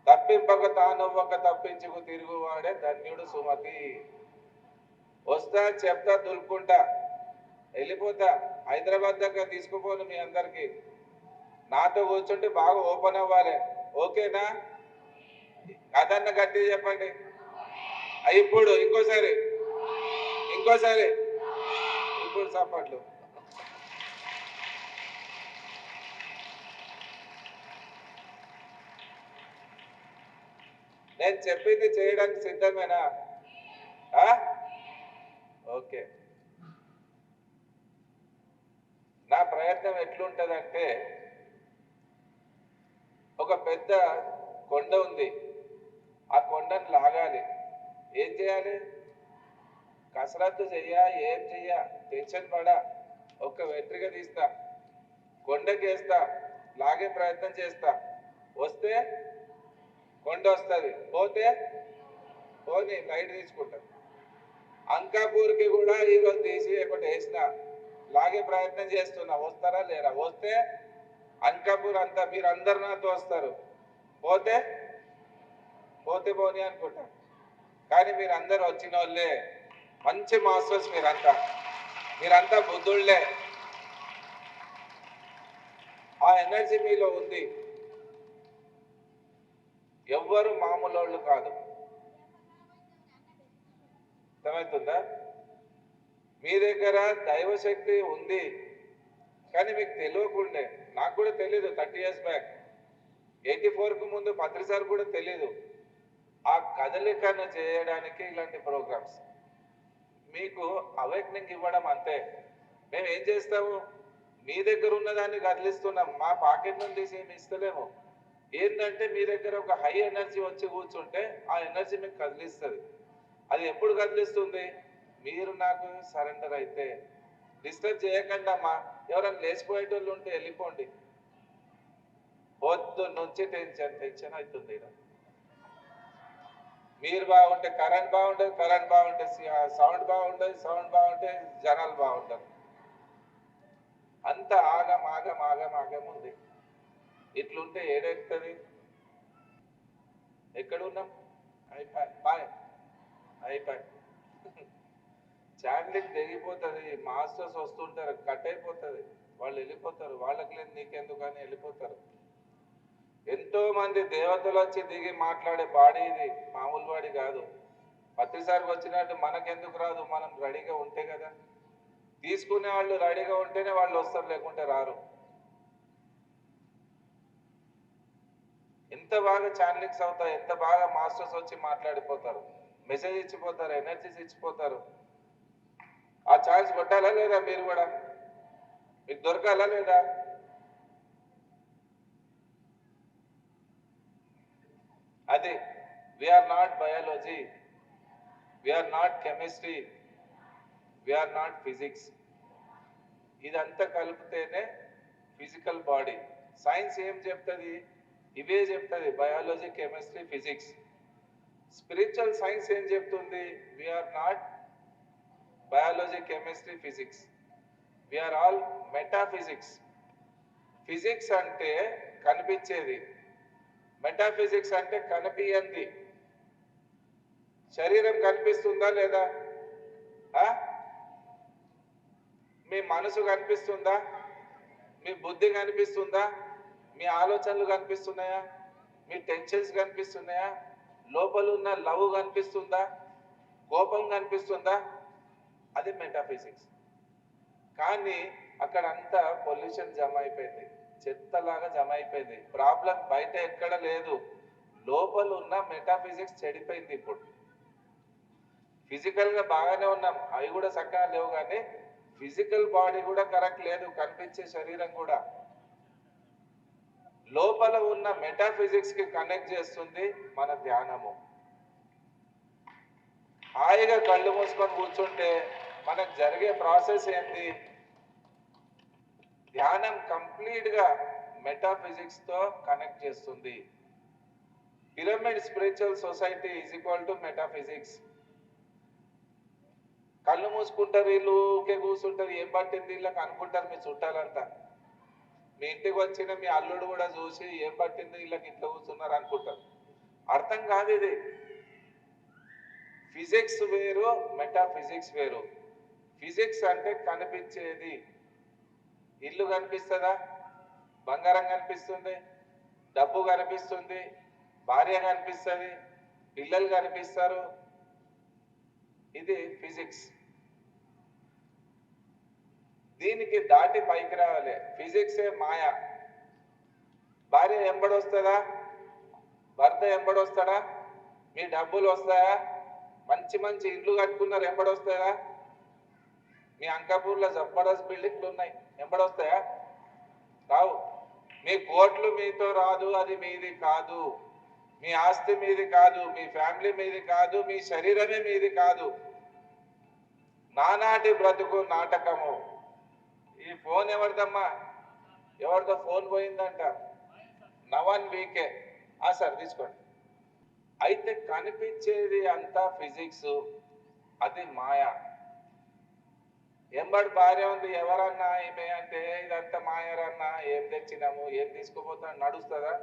తప్పింపక తానవ్వక తప్పించుకు తిరుగువాడే ధన్యుడు సుమతి. వస్తా చెప్తా దులుపుకుంటా వెళ్ళిపోతా. హైదరాబాద్ దగ్గర తీసుకుపోను మీ అందరికి. నాతో కూర్చుంటే బాగా ఓపెన్ అవ్వాలి. ఓకేనా? అదన్న గట్టిగా చెప్పండి. ఇప్పుడు ఇంకోసారి ఇప్పుడు చప్పట్లు. నేను చెప్పింది చేయడానికి సిద్ధమేనా? ఓకే. నా ప్రయత్నం ఎట్లుంటదంటే, ఒక పెద్ద కొండ ఉంది, ఆ కొండను లాగాలి. ఏం చేయాలి? కసరత్తు చెయ్య, ఏం చెయ్య, టెన్షన్ పడా. ఒక్క వెంట్రుక తీస్తా, కొండకేస్తా, లాగే ప్రయత్నం చేస్తా, వస్తే కొండ వస్తుంది, పోతే పోనీ లైట్ తీసుకుంటా. అంకాపూర్కి కూడా ఈరోజు తీసి ఒకటి వేసిన, లాగే ప్రయత్నం చేస్తున్నా, వస్తారా లేరా? వస్తే అంకాపూర్ అంతా మీరు అందరు నాతో వస్తారు, పోతే పోతే పోనీ అనుకుంటా. కానీ మీరు అందరు వచ్చిన వాళ్ళే, మంచి మాస్టర్స్ మీరంతా బుద్ధుళ్ళే. ఆ ఎనర్జీ మీలో ఉంది. ఎవ్వరు మామూలు వాళ్ళు కాదు. అర్థమవుతుందా? మీ దగ్గర దైవశక్తి ఉంది, కానీ మీకు తెలియకుండే. నాకు కూడా తెలీదు 30 years బ్యాక్, 84కు ముందు పత్రిసారి కూడా తెలీదు. ఆ కదలికను చేయడానికి ఇలాంటి ప్రోగ్రామ్స్ మీకు అవేక్నింగ్ ఇవ్వడం అంతే. మేము ఏం చేస్తాము, మీ దగ్గర ఉన్నదాన్ని కదిలిస్తున్నాం, మా పాకెట్ నుండి తీసి ఏమి ఇస్తలేము. ఏంటంటే మీ దగ్గర ఒక హై ఎనర్జీ వచ్చి కూర్చుంటే ఆ ఎనర్జీ మీకు కదిలిస్తుంది. అది ఎప్పుడు కదిలిస్తుంది? మీరు నాకు సరెండర్ అయితే. డిస్టర్బ్ చేయకండి అమ్మా, ఎవరైనా లేచిపోయేటోళ్ళు ఉంటే వెళ్ళిపోండి. పొద్దు నుంచి టెన్షన్ అవుతుంది. మీరు బాగుంటే కరెంట్ బాగుంటుంది, కరెంట్ బాగుంటే సౌండ్ బాగుంటుంది, సౌండ్ బాగుంటే జనాలు బాగుంటారు. అంత ఆగం ఉంది. ఇట్లుంటే ఏడెక్కుతుంది? ఎక్కడున్నాం? అయిపోయి చాండ్లింగ్ తెగిపోతుంది. మాస్టర్స్ వస్తుంటారు, కట్ అయిపోతుంది, వాళ్ళు వెళ్ళిపోతారు. వాళ్ళకి లేదు నీకెందుకు అని వెళ్ళిపోతారు. ఎంతో మంది దేవతలు వచ్చి దిగి మాట్లాడే బాడీ ఇది, మామూలు బాడీ కాదు. ప్రతిసారికి వచ్చినట్టు మనకెందుకు రాదు? మనం రెడీగా ఉంటే కదా. తీసుకునే వాళ్ళు రెడీగా ఉంటేనే వాళ్ళు వస్తారు, లేకుంటే రారు. ఎంత బాగా ఛానలింగ్స్ అవుతాయి, ఎంత బాగా మాస్టర్స్ వచ్చి మాట్లాడిపోతారు, మెసేజ్ ఇచ్చిపోతారు, ఎనర్జీస్ ఇచ్చిపోతారు. ఆ ఛాన్స్ కొట్టాలా లేదా? మీరు కూడా మీకు దొరకాలా లేదా? అదే, we are not biology, we are not chemistry, we are not physics. ఇదంతా కలిపితేనే ఫిజికల్ బాడీ. సైన్స్ ఏం చెప్తుంది? ఇవే చెప్తుంది, biology, chemistry, physics. Spiritual science ఏం చెప్తుంది? We are not biology, chemistry, physics, we are all metaphysics. Physics అంటే కనిపించేది, మెటాఫిజిక్స్ అంటే కనిపించింది. శరీరం కనిపిస్తుందా లేదా? మీ మనసు కనిపిస్తుందా? మీ బుద్ధి కనిపిస్తుందా? మీ ఆలోచనలు కనిపిస్తున్నాయా? మీ టెన్షన్స్ కనిపిస్తున్నాయా? లోపల ఉన్న లవ్ కనిపిస్తుందా? కోపం కనిపిస్తుందా? అది మెటాఫిజిక్స్. కానీ అక్కడ అంతా పొల్యూషన్ జమ అయిపోయింది, చెత్తలాగా జమ అయిపోయింది. ప్రాబ్లం బయట ఎక్కడ లేదు, లోపల ఉన్న మెటాఫిజిక్స్ చెడిపోయింది. ఇప్పుడు ఫిజికల్ గా బాగానే ఉన్నాం, అవి కూడా చక్కగా లేవు, కానీ ఫిజికల్ బాడీ కూడా కరెక్ట్ లేదు, కనిపించే శరీరం కూడా. లోపల ఉన్న మెటాఫిజిక్స్ కి కనెక్ట్ చేస్తుంది మన ధ్యానము. హాయిగా కళ్ళు మూసుకొని కూర్చుంటే మనకు జరిగే ప్రాసెస్ ఏంటి? ధ్యానం కంప్లీట్ గా మెటాఫిజిక్స్ తో కనెక్ట్ చేస్తుంది. Pyramid spiritual society is equal to metaphysics. కళ్ళు మూసుకుంటారు, వీళ్ళు ఊకే కూర్చుంటారు, ఏం పట్టింది వీళ్ళకి అనుకుంటారు మీ చుట్టాలంతా. మీ ఇంటికి వచ్చిన మీ అల్లుడు కూడా చూసి ఏం పట్టింది వీళ్ళకి ఇంట్లో కూర్చున్నారు అనుకుంటారు. అర్థం కాదు ఇది. ఫిజిక్స్ వేరు, మెటాఫిజిక్స్ వేరు. ఫిజిక్స్ అంటే కనిపించేది. ఇల్లు కనిపిస్తుందా? బంగారం కనిపిస్తుంది, డబ్బు కనిపిస్తుంది, భార్య కనిపిస్తుంది, పిల్లలు కనిపిస్తారు. ఇది ఫిజిక్స్. దీనికి దాటి పైకి రావాలి. ఫిజిక్సే మాయ. భార్య ఎంబడొస్తుందా? భర్త ఎంబడొస్తాడా? మీ డబ్బులు వస్తాయా? మంచి మంచి ఇండ్లు కట్టుకున్నారు, ఎంబడొస్తాయా? మీ అంకాపూర్లో జబర్దస్త్ బిల్డింగ్లు ఉన్నాయి, ఎంబడొస్తాయా? రావు. మీ కోట్లు మీతో రాదు, అది మీది కాదు. మీ ఆస్తి మీది కాదు, మీ ఫ్యామిలీ మీది కాదు, మీ శరీరమే మీది కాదు. నానాటి బ్రతుకు నాటకము. ఫోన్ ఎవరిదమ్మా? ఎవరిదో ఫోన్ పోయిందంట. నవన్ వీకే. సార్ తీసుకోండి. అయితే కనిపించేది అంతా ఫిజిక్స్, అది మాయా. ఎంబడి భార్య ఉంది, ఎవరన్నా ఈమె అంటే ఇదంతా మాయరన్నా, ఏం తెచ్చినాము ఏం తీసుకుపోతాను, నడుస్తుందా?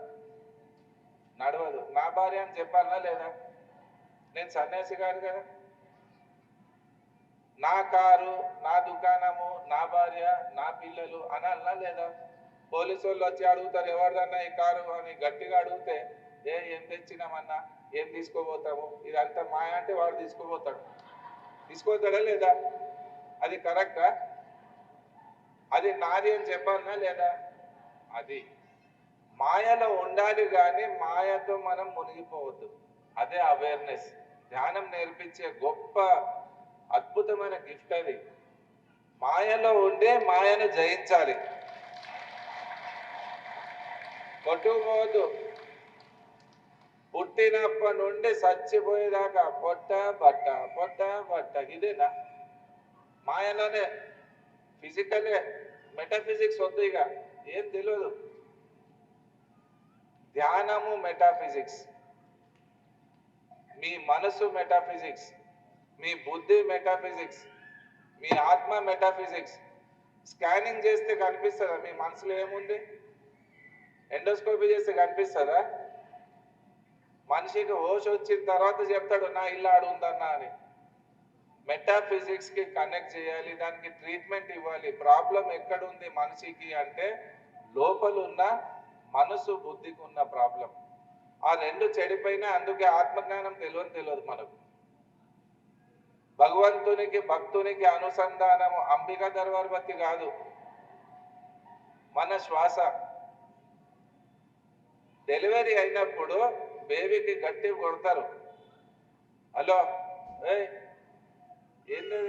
నడవదు. నా భార్య అని చెప్పాలనా లేదా? నేను సన్యాసి కాదు కదా. నా కారు, నా దుకాణము, నా భార్య, నా పిల్లలు అనాలనా లేదా? పోలీసు వాళ్ళు వచ్చి అడుగుతారు, ఎవరిదన్నా ఈ కారు అని గట్టిగా అడిగితే ఏం తెచ్చినామన్నా, ఏం తీసుకోబోతాము, ఇదంతా మాయ అంటే వాడు తీసుకోబోతాడు. తీసుకోతాడా లేదా? అది కరెక్టా? అది నాది అని చెప్పాలనా లేదా? అది మాయలో ఉండాలి కానీ మాయతో మనం మునిగిపోవద్దు. అదే అవేర్నెస్. ధ్యానం నేర్పించే గొప్ప అద్భుతమైన గిఫ్ట్ అది. మాయలో ఉండే మాయను జయించాలి. కొట్టుకుపోవద్దు. పుట్టినప్పటి నుండి చచ్చిపోయేదాకా పొట్ట బట్ట పొట్ట బట్ట, ఇదేనా? మాయలోనే. ఫిజికలే. మెటాఫిజిక్స్ వద్దు, ఇక ఏం తెలియదు. ధ్యానము మెటాఫిజిక్స్, మీ మనసు మెటాఫిజిక్స్, మీ బుద్ధి మెటాఫిజిక్స్, మీ ఆత్మ మెటాఫిజిక్స్. స్కానింగ్ చేస్తే కనిపిస్తుందా మీ మనసులో ఏముంది? ఎండోస్కోపీ చేస్తే కనిపిస్తుందా? మనిషికి హోష్ వచ్చిన తర్వాత చెప్తాడు నా ఇల్లు ఆడుందన్నా అని. మెటాఫిజిక్స్ కి కనెక్ట్ చేయాలి, దానికి ట్రీట్మెంట్ ఇవ్వాలి. ప్రాబ్లం ఎక్కడుంది మనిషికి అంటే లోపల ఉన్న మనసు బుద్ధికి ఉన్న ప్రాబ్లం. ఆ రెండు చెడిపోయినా, అందుకే ఆత్మజ్ఞానం తెలియదు మనకు. భగవంతునికి భక్తునికి అనుసంధానము అంబికా దర్బార్బత్తి కాదు, మన శ్వాస. డెలివరీ అయినప్పుడు బేబీకి గట్టి కొడతారు. హలో ఏంది?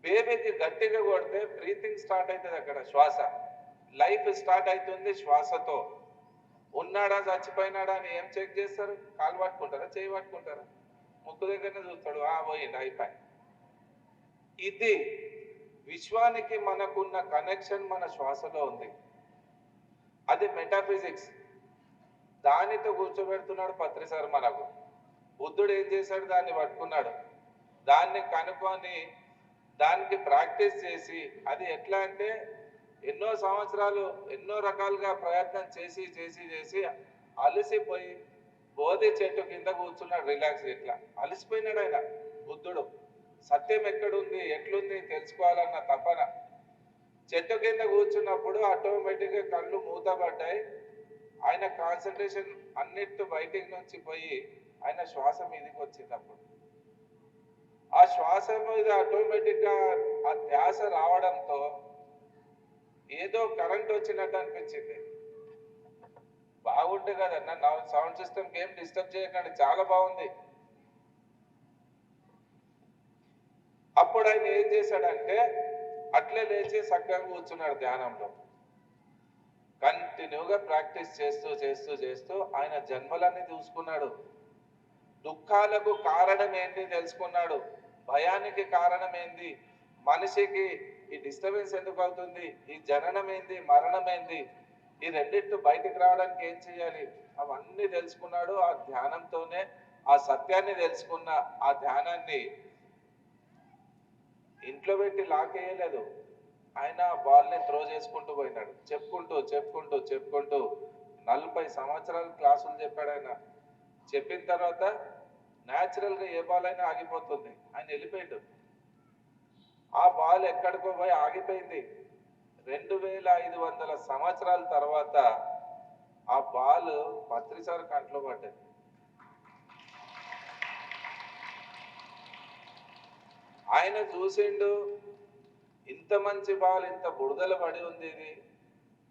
బేబీకి గట్టిగా కొడితే బ్రీతింగ్ స్టార్ట్ అవుతుంది, అక్కడ శ్వాస. లైఫ్ స్టార్ట్ అవుతుంది శ్వాసతో. ఉన్నాడా చచ్చిపోయినాడా అని ఏం చెక్ చేస్తారు? కాలు పట్టుకుంటారా, చేయి పట్టుకుంటారా? ముక్కు దగ్గరనే చూస్తాడు, పోయింది, అయిపోయి. ఇది విశ్వానికి మనకున్న కనెక్షన్ మన శ్వాసలో ఉంది. అది మెటాఫిజిక్స్. దానితో కూర్చోబెడుతున్నాడు పత్రి సార్ మనకు. బుద్ధుడు ఏం చేశాడు? దాన్ని పట్టుకున్నాడు, దాన్ని కనుక్కొని దానికి ప్రాక్టీస్ చేసి, అది ఎట్లా అంటే ఎన్నో సంవత్సరాలు ఎన్నో రకాలుగా ప్రయత్నం చేసి చేసి చేసి అలసిపోయి బోధి చెట్టు కింద కూర్చున్నాడు రిలాక్స్. ఇట్లా అలసిపోయినాడు ఆయన బుద్ధుడు. సత్యం ఎక్కడుంది, ఎట్లుంది తెలుసుకోవాలన్న తపన. చెట్టు కింద కూర్చున్నప్పుడు ఆటోమేటిక్గా కళ్ళు మూతపడ్డాయి. ఆయన కాన్సన్ట్రేషన్ అన్నిటి బయటికి నుంచి పోయి ఆయన శ్వాస మీదకి వచ్చింది. అప్పుడు ఆ శ్వాస మీద ఆటోమేటిక్గా ఆ ధ్యాస రావడంతో ఏదో కరెంట్ వచ్చినట్టు అనిపించింది. బాగుంటుంది కదన్నా, నా సౌండ్ సిస్టమ్ ఏం డిస్టర్బ్ చేయకండి, చాలా బాగుంది. అప్పుడు ఆయన ఏం చేశాడంటే అట్లే లేచి చక్కగా కూర్చున్నాడు ధ్యానంలో. కంటిన్యూగా ప్రాక్టీస్ చేస్తూ చేస్తూ చేస్తూ ఆయన జన్మలన్నీ చూసుకున్నాడు. దుఃఖాలకు కారణం ఏంటి తెలుసుకున్నాడు. భయానికి కారణం ఏంది, మనిషికి ఈ డిస్టర్బెన్స్ ఎందుకు అవుతుంది, ఈ జననం ఏంది, మరణం ఏంది, ఈ రెండింటి బయటికి రావడానికి ఏం చేయాలి, అవన్నీ తెలుసుకున్నాడు. ఆ ధ్యానంతోనే ఆ సత్యాన్ని తెలుసుకున్న ఆ ధ్యానాన్ని ఇంట్లో పెట్టి లాకేయలేదు. ఆయన బాల్ని త్రో చేసుకుంటూ పోయినాడు. చెప్పుకుంటూ చెప్పుకుంటూ చెప్పుకుంటూ 40 సంవత్సరాలు క్లాసులు చెప్పాడు ఆయన. చెప్పిన తర్వాత న్యాచురల్గా ఏ బాల్ అయినా ఆగిపోతుంది, ఆయన వెళ్ళిపోయాడు. ఆ బాల్ ఎక్కడికో పోయి ఆగిపోయింది. 2500 సంవత్సరాల తర్వాత ఆ బాల్ పత్రిసారి కంట్లో పడ్డది. ఆయన చూసిండు, ఇంత మంచి బాల్ ఇంత బురదల పడి ఉంది ఇది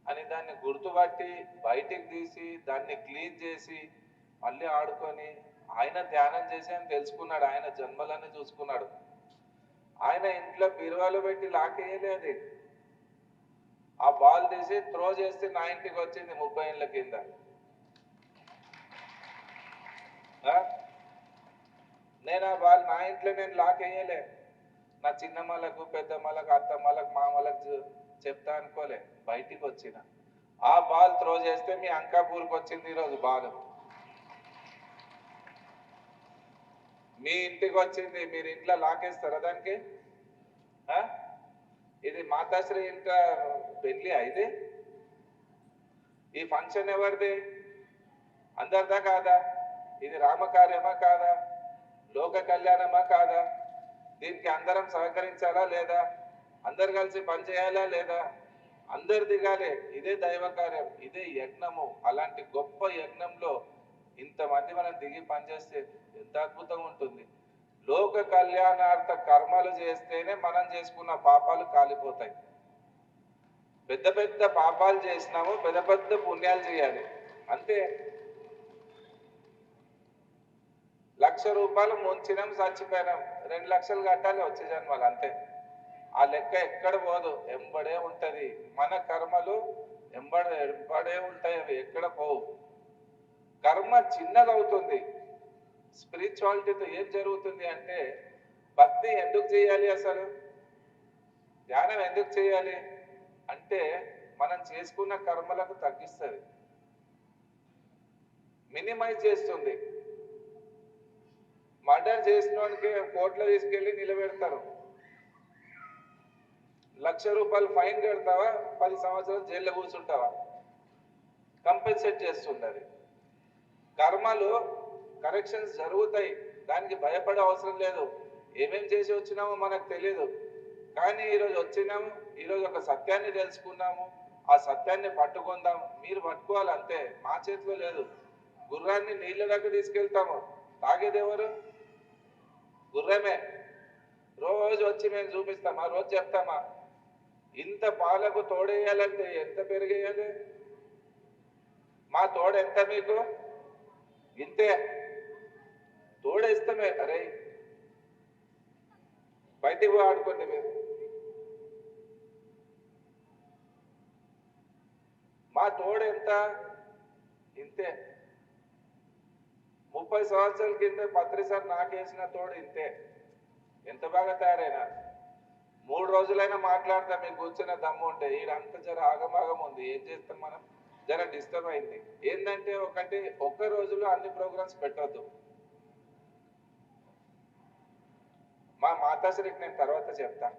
అని దాన్ని గుర్తుపట్టి బయటికి తీసి దాన్ని క్లీన్ చేసి మళ్ళీ ఆడుకొని ఆయన ధ్యానం చేసి అని తెలుసుకున్నాడు. ఆయన జన్మలన్నీ చూసుకున్నాడు. ఆయన ఇంట్లో బీరువాలో పెట్టి లాకేయలేదు. ఆ బాల్ తీసి త్రో చేస్తే నా ఇంటికి వచ్చింది 30 ఏళ్ళ కింద. నేను వాళ్ళు నా ఇంట్లో నేను లాక్ వేయలే. నా చిన్నమ్మలకు, పెద్దమ్మలకు, అత్తమ్మలకు, మామలకు చెప్తా అనుకోలే. బయటికి వచ్చిన ఆ బాల్ త్రో చేస్తే మీ అంకాపూర్కి వచ్చింది ఈరోజు బాల్. మీ ఇంటికి వచ్చింది. మీరు ఇంట్లో లాకేస్తారా దానికి? ఇది మాతాశ్రీ ఇంట పెళ్లి అయితే ఈ ఫంక్షన్ ఎవరిది? అందరిదా కాదా? ఇది రామకార్యమా కాదా? లోక కళ్యాణమా కాదా? దీనికి అందరం సహకరించాలా లేదా? అందరు కలిసి పనిచేయాలా లేదా? అందరు దిగాలి. ఇదే దైవ కార్యం, ఇదే యజ్ఞము. అలాంటి గొప్ప యజ్ఞంలో ఇంతమంది మనం దిగి పనిచేస్తే ఎంత అద్భుతంగా ఉంటుంది. లోక కళ్యాణార్థ కర్మలు చేస్తేనే మనం చేసుకున్న పాపాలు కాలిపోతాయి. పెద్ద పెద్ద పాపాలు చేసినాము, పెద్ద పెద్ద పుణ్యాలు చేయాలి అంతే. 1,00,000 రూపాయలు ముంచినాం, చచ్చిపోయినాం, 2 లక్షలు కట్టాలి వచ్చే జన్మలు అంతే. ఆ లెక్క ఎక్కడ పోదు, ఎంబడే ఉంటది. మన కర్మలు ఎంబడే ఉంటాయి, అవి ఎక్కడ పోవు. కర్మ చిన్నదవుతుంది. స్పిరిచువాలిటీతో ఏం జరుగుతుంది అంటే, భక్తి ఎందుకు చేయాలి, అసలు ధ్యానం ఎందుకు చేయాలి అంటే, మనం చేసుకున్న కర్మలకు తగ్గిస్తుంది, మినిమైజ్ చేస్తుంది. మర్డర్ చేసిన వాడికి కోర్టులో తీసుకెళ్ళి నిలబెడతారు. 1,00,000 రూపాయలు ఫైన్ కడతావా, 10 సంవత్సరాలు జైల్లో కూర్చుంటావా? కంపెన్సేట్ చేస్తుంది అది. కర్మలు కరెక్షన్స్ జరుగుతాయి, దానికి భయపడే అవసరం లేదు. ఏమేం చేసి వచ్చినామో మనకు తెలియదు, కానీ ఈరోజు వచ్చినాము, ఈరోజు ఒక సత్యాన్ని తెలుసుకున్నాము. ఆ సత్యాన్ని పట్టుకుందాం. మీరు పట్టుకోవాలి అంతే, మా చేతిలో లేదు. గుర్రాన్ని నీళ్ళ దగ్గర తీసుకెళ్తాము, తాగేది ఎవరు? గుర్రమే. రోజు వచ్చి మేము చూపిస్తామా? రోజు చెప్తామా? ఇంత పాలకు తోడేయాలంటే ఎంత పెరిగేయాలి? మా తోడ ఎంత మీకు? ఇంతే. తోడేస్తామే. అరే బయటికి పోయి ఆడుకోండి మీరు. మా తోడ ఎంత? ఇంతే. 30 సంవత్సరాల కింద పత్రిసారి నాకేసిన తోడు ఇంతే. ఎంత బాగా తయారైనా 3 రోజులైనా మాట్లాడతా, మీకు కూర్చున్న దమ్ము ఉంటే. ఈడంత జర ఆగమాగం ఉంది, ఏం చేస్తాం మనం? జర డిస్టర్బ్ అయింది. ఏంటంటే ఒక్క రోజులో అన్ని ప్రోగ్రామ్స్ పెట్టొద్దు. మా మాతాశ్రీకి నేను తర్వాత చెప్తా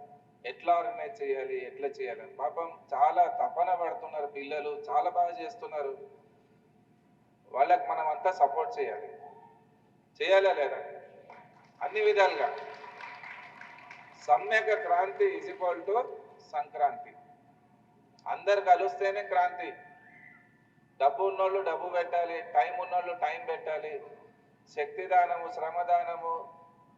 ఎట్లా ఆర్గనైజ్ చేయాలి, ఎట్లా చేయాలని. పాపం చాలా తపన పడుతున్నారు పిల్లలు, చాలా బాగా చేస్తున్నారు. వాళ్ళకి మనం అంతా సపోర్ట్ చేయాలి. చేయాలా లేదా? అన్ని విధాలుగా. సమ్యక క్రాంతి ఈజ్ ఈక్వల్ టు సంక్రాంతి. అందరు కలిస్తేనే క్రాంతి. డబ్బు ఉన్నోళ్ళు డబ్బు పెట్టాలి, టైం ఉన్నోళ్ళు టైం పెట్టాలి. శక్తి దానము, శ్రమదానము,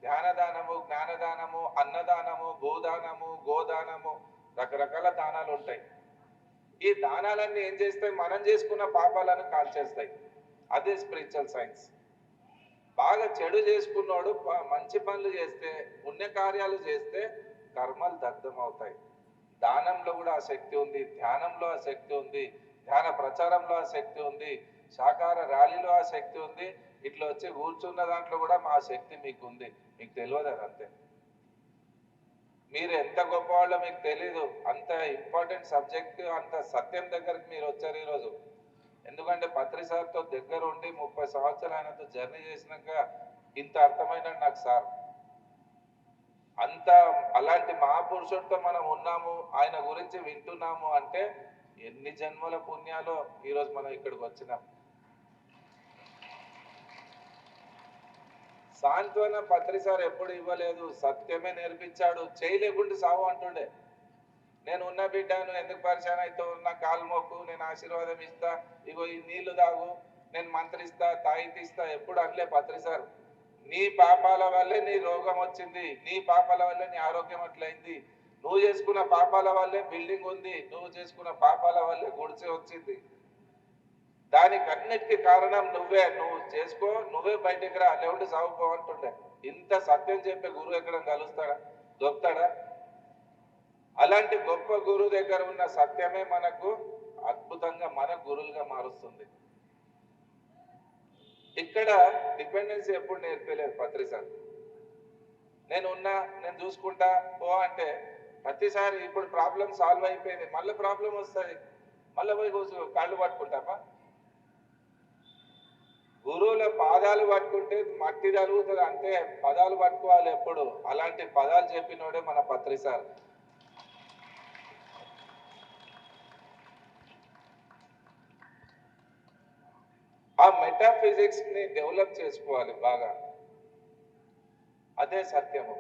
ధ్యానదానము, జ్ఞానదానము, అన్నదానము, భూదానము, గోదానము, రకరకాల దానాలు ఉంటాయి. ఈ దానాలన్నీ ఏం చేస్తాయి? మనం చేసుకున్న పాపాలను కాల్చేస్తాయి. అదే స్పిరిచువల్ సైన్స్. బాగా చెడు చేసుకున్నాడు మంచి పనులు చేస్తే, పుణ్యకార్యాలు చేస్తే కర్మలు దగ్ధం అవుతాయి. దానంలో కూడా ఆ శక్తి ఉంది, ధ్యానంలో ఆ శక్తి ఉంది, ధ్యాన ప్రచారంలో ఆ శక్తి ఉంది, శాకార ర్యాలీలో ఆ శక్తి ఉంది. ఇట్లా వచ్చి కూర్చున్న దాంట్లో కూడా మా శక్తి మీకు ఉంది. మీకు తెలియదు అది అంతే. మీరు ఎంత గొప్పవాళ్ళో మీకు తెలీదు. అంత ఇంపార్టెంట్ సబ్జెక్ట్, అంత సత్యం దగ్గరికి మీరు వచ్చారు ఈరోజు. ఎందుకంటే పత్రి సార్తో దగ్గర ఉండి 30 సంవత్సరాలు ఆయనతో జర్నీ చేసినాక ఇంత అర్థమైన నాకు సార్. అంత అలాంటి మహాపురుషుడితో మనం ఉన్నాము, ఆయన గురించి వింటున్నాము అంటే ఎన్ని జన్మల పుణ్యాలో ఈరోజు మనం ఇక్కడికి వచ్చినాం. సాంత్వన పత్రి సార్ ఎప్పుడు ఇవ్వలేదు, సత్యమే నేర్పించాడు. చేయలేకుండా సావు అంటుండే. నేను ఉన్న బిడ్డను ఎందుకు పరిచయం అవుతావు, నా కాలు మొక్కు, నేను ఆశీర్వాదం ఇస్తా, ఇగో ఈ నీళ్లు తాగు, నేను మంత్రిస్తా, తాయితీస్తా, ఎప్పుడు అనలే పత్రి సార్. నీ పాపాల వల్లే నీ రోగం వచ్చింది, నీ పాపాల వల్లే నీ ఆరోగ్యం అట్లయింది, నువ్వు చేసుకున్న పాపాల వల్లే బిల్డింగ్ ఉంది, నువ్వు చేసుకున్న పాపాల వల్లే గుడిసె వచ్చింది. దానికి అన్నిటికీ కారణం నువ్వే. నువ్వు చేసుకో, నువ్వే బయటికి రా, లేకుంటే సాగుపో అంటుండే. ఇంత సత్యం చెప్పే గురువు ఎక్కడ కలుస్తాడా, దొరుకుతాడా? అలాంటి గొప్ప గురువు దగ్గర ఉన్న సత్యమే మనకు అద్భుతంగా మన గురువులుగా మారుస్తుంది. ఇక్కడ డిపెండెన్సీ ఎప్పుడు నేర్పలేదు పత్రి సార్. నేనున్నా, నేను చూసుకుంటా పో అంటే ప్రతిసారి ఇప్పుడు ప్రాబ్లం సాల్వ్ అయిపోయింది, మళ్ళీ ప్రాబ్లం వస్తుంది, మళ్ళీ పోయి కూర్చో కాళ్ళు పట్టుకుంటామా? గురువుల పాదాలు పట్టుకుంటే మట్టి తలుగుతుంది అంటే పదాలు పట్టుకోవాలి ఎప్పుడు. అలాంటి పదాలు చెప్పినోడే మన పత్రి సార్. ఆ మెటాఫిజిక్స్ ని డెవలప్ చేసుకోవాలి బాగా, అదే సత్యము.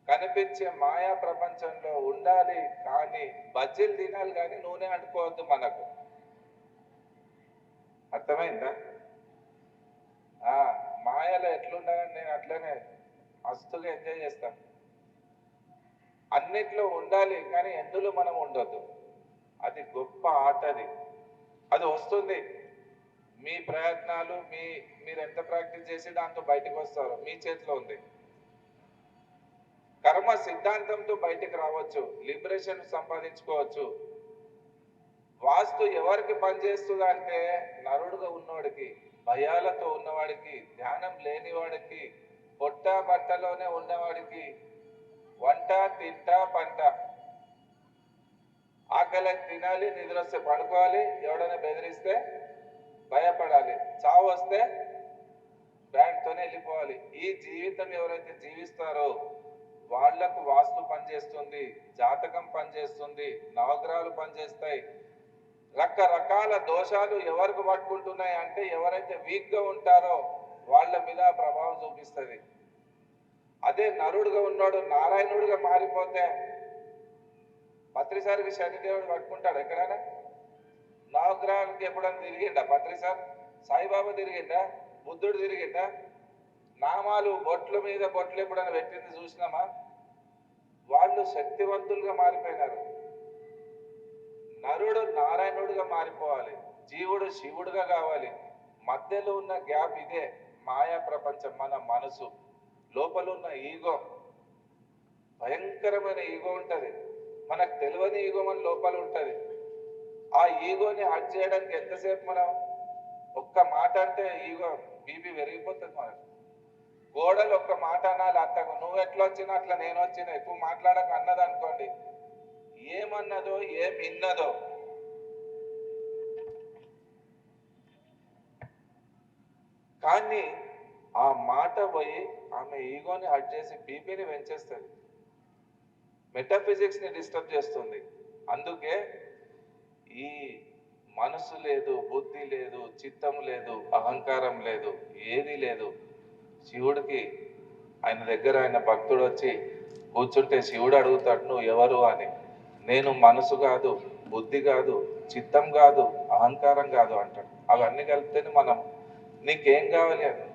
కనిపించే మాయా ప్రపంచంలో ఉండాలి కానీ బజ్జీలు తినాలి కానీ నూనె అంటుకోవద్దు మనకు. అర్థమైందా? మాయలో ఎట్లుండాలని నేను అట్లనే మస్తుగా ఎంజాయ్ చేస్తాను. అన్నిట్లో ఉండాలి కానీ ఎందులో మనం ఉండొద్దు. అది గొప్ప ఆట. అది వస్తుంది. మీ ప్రయత్నాలు, మీరు ఎంత ప్రాక్టీస్ చేసి దాంతో బయటకు వస్తారో మీ చేతిలో ఉంది. కర్మ సిద్ధాంతంతో బయటికి రావచ్చు, లిబరేషన్ సంపాదించుకోవచ్చు. వాస్తు ఎవరికి పనిచేస్తుంది అంటే నరుడుగా ఉన్నవాడికి, భయాలతో ఉన్నవాడికి, ధ్యానం లేనివాడికి, పొట్ట బట్టలోనే ఉన్నవాడికి, వంట తింట పంట, ఆకలి తినాలి, నిద్ర వస్తే పడుకోవాలి, ఎవడైనా బెదిరిస్తే భయపడాలి, చావు వస్తే బ్యాండ్తోనే వెళ్ళిపోవాలి. ఈ జీవితం ఎవరైతే జీవిస్తారో వాళ్లకు వాస్తు పనిచేస్తుంది, జాతకం పనిచేస్తుంది, నవగ్రహాలు పనిచేస్తాయి. రకరకాల దోషాలు ఎవరికి పట్టుకుంటున్నాయి అంటే ఎవరైతే వీక్ గా ఉంటారో వాళ్ళ మీద ప్రభావం చూపిస్తుంది. అదే నరుడుగా ఉన్నాడు నారాయణుడిగా మారిపోతే పత్రిసారికి శనిదేవుడు పట్టుకుంటాడు ఎక్కడైనా? నవగ్రహానికి ఎప్పుడైనా తిరిగిండా పత్రిసార్? సాయిబాబా తిరిగిండా? బుద్ధుడు తిరిగిండా? నామాలు బొట్ల మీద బొట్లు ఎప్పుడైనా పెట్టింది చూసినామా? వాళ్ళు శక్తివంతులుగా మారిపోయినారు. నరుడు నారాయణుడిగా మారిపోవాలి, జీవుడు శివుడుగా కావాలి. మధ్యలో ఉన్న గ్యాప్ ఇదే మాయా ప్రపంచం. మన మనసు లోపల ఉన్న ఈగో, భయంకరమైన ఈగో ఉంటది. మనకు తెలియని ఈగో మన లోపల ఉంటది. ఆ ఈగోని హట్ చేయడానికి ఎంతసేపు మనం ఒక్క మాట అంటే ఈగో బీపీ పెరిగిపోతుంది మనకు. గోడలు ఒక్క మాట అనాలి, అత్తకు నువ్వు ఎట్లా వచ్చినా అట్లా నేను వచ్చినా, ఎక్కువ మాట్లాడక అన్నది అనుకోండి, ఏమన్నదో ఏం విన్నదో. కానీ ఆ మాట పోయి ఆమె ఈగోని హట్ చేసి బీపీని పెంచేస్తుంది, మెటాఫిజిక్స్ ని డిస్టర్బ్ చేస్తుంది. అందుకే ఈ మనసు లేదు, బుద్ధి లేదు, చిత్తం లేదు, అహంకారం లేదు, ఏది లేదు. శివుడికి ఆయన దగ్గర ఆయన భక్తుడు వచ్చి కూర్చుంటే శివుడు అడుగుతాడు, నువ్వు ఎవరు అని. నేను మనసు కాదు, బుద్ధి కాదు, చిత్తం కాదు, అహంకారం కాదు అంటాడు. అవన్నీ కలిపితేనే మనం నీకేం కావాలి అని.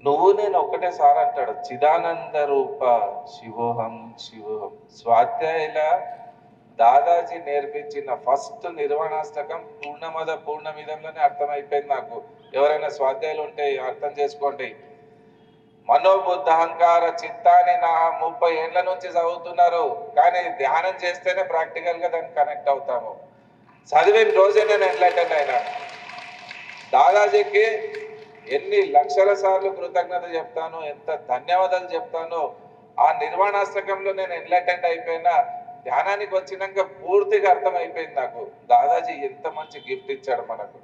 నువ్వు నేను ఒక్కటే సార్ అంటాడు. చిదానంద రూప శివోహం శివోహం. స్వాధ్యాయుల దాదాజీ నేర్పించిన ఫస్ట్ నిర్వాణాష్టకం పూర్ణమద పూర్ణమిదంలోనే అర్థమైపోయింది నాకు. ఎవరైనా స్వాధ్యాయులు ఉంటే అర్థం చేసుకోండి. మనోబుద్ధ అహంకార చిత్తాన్ని నా 30 ఏళ్ల నుంచి చదువుతున్నారు, కానీ ధ్యానం చేస్తేనే ప్రాక్టికల్ గా దాన్ని కనెక్ట్ అవుతాము. చదివిన రోజే నేను ఎన్లైటెన్ అయినా. దాదాజీకి ఎన్ని లక్షల సార్లు కృతజ్ఞత చెప్తాను, ఎంత ధన్యవాదాలు చెప్తానో. ఆ నిర్వాణాష్టకంలో నేను ఎన్లైటెంట్ అయిపోయినా, ధ్యానానికి వచ్చినాక పూర్తిగా అర్థమైపోయింది నాకు దాదాజీ ఎంత మంచి గిఫ్ట్ ఇచ్చాడు మనకు.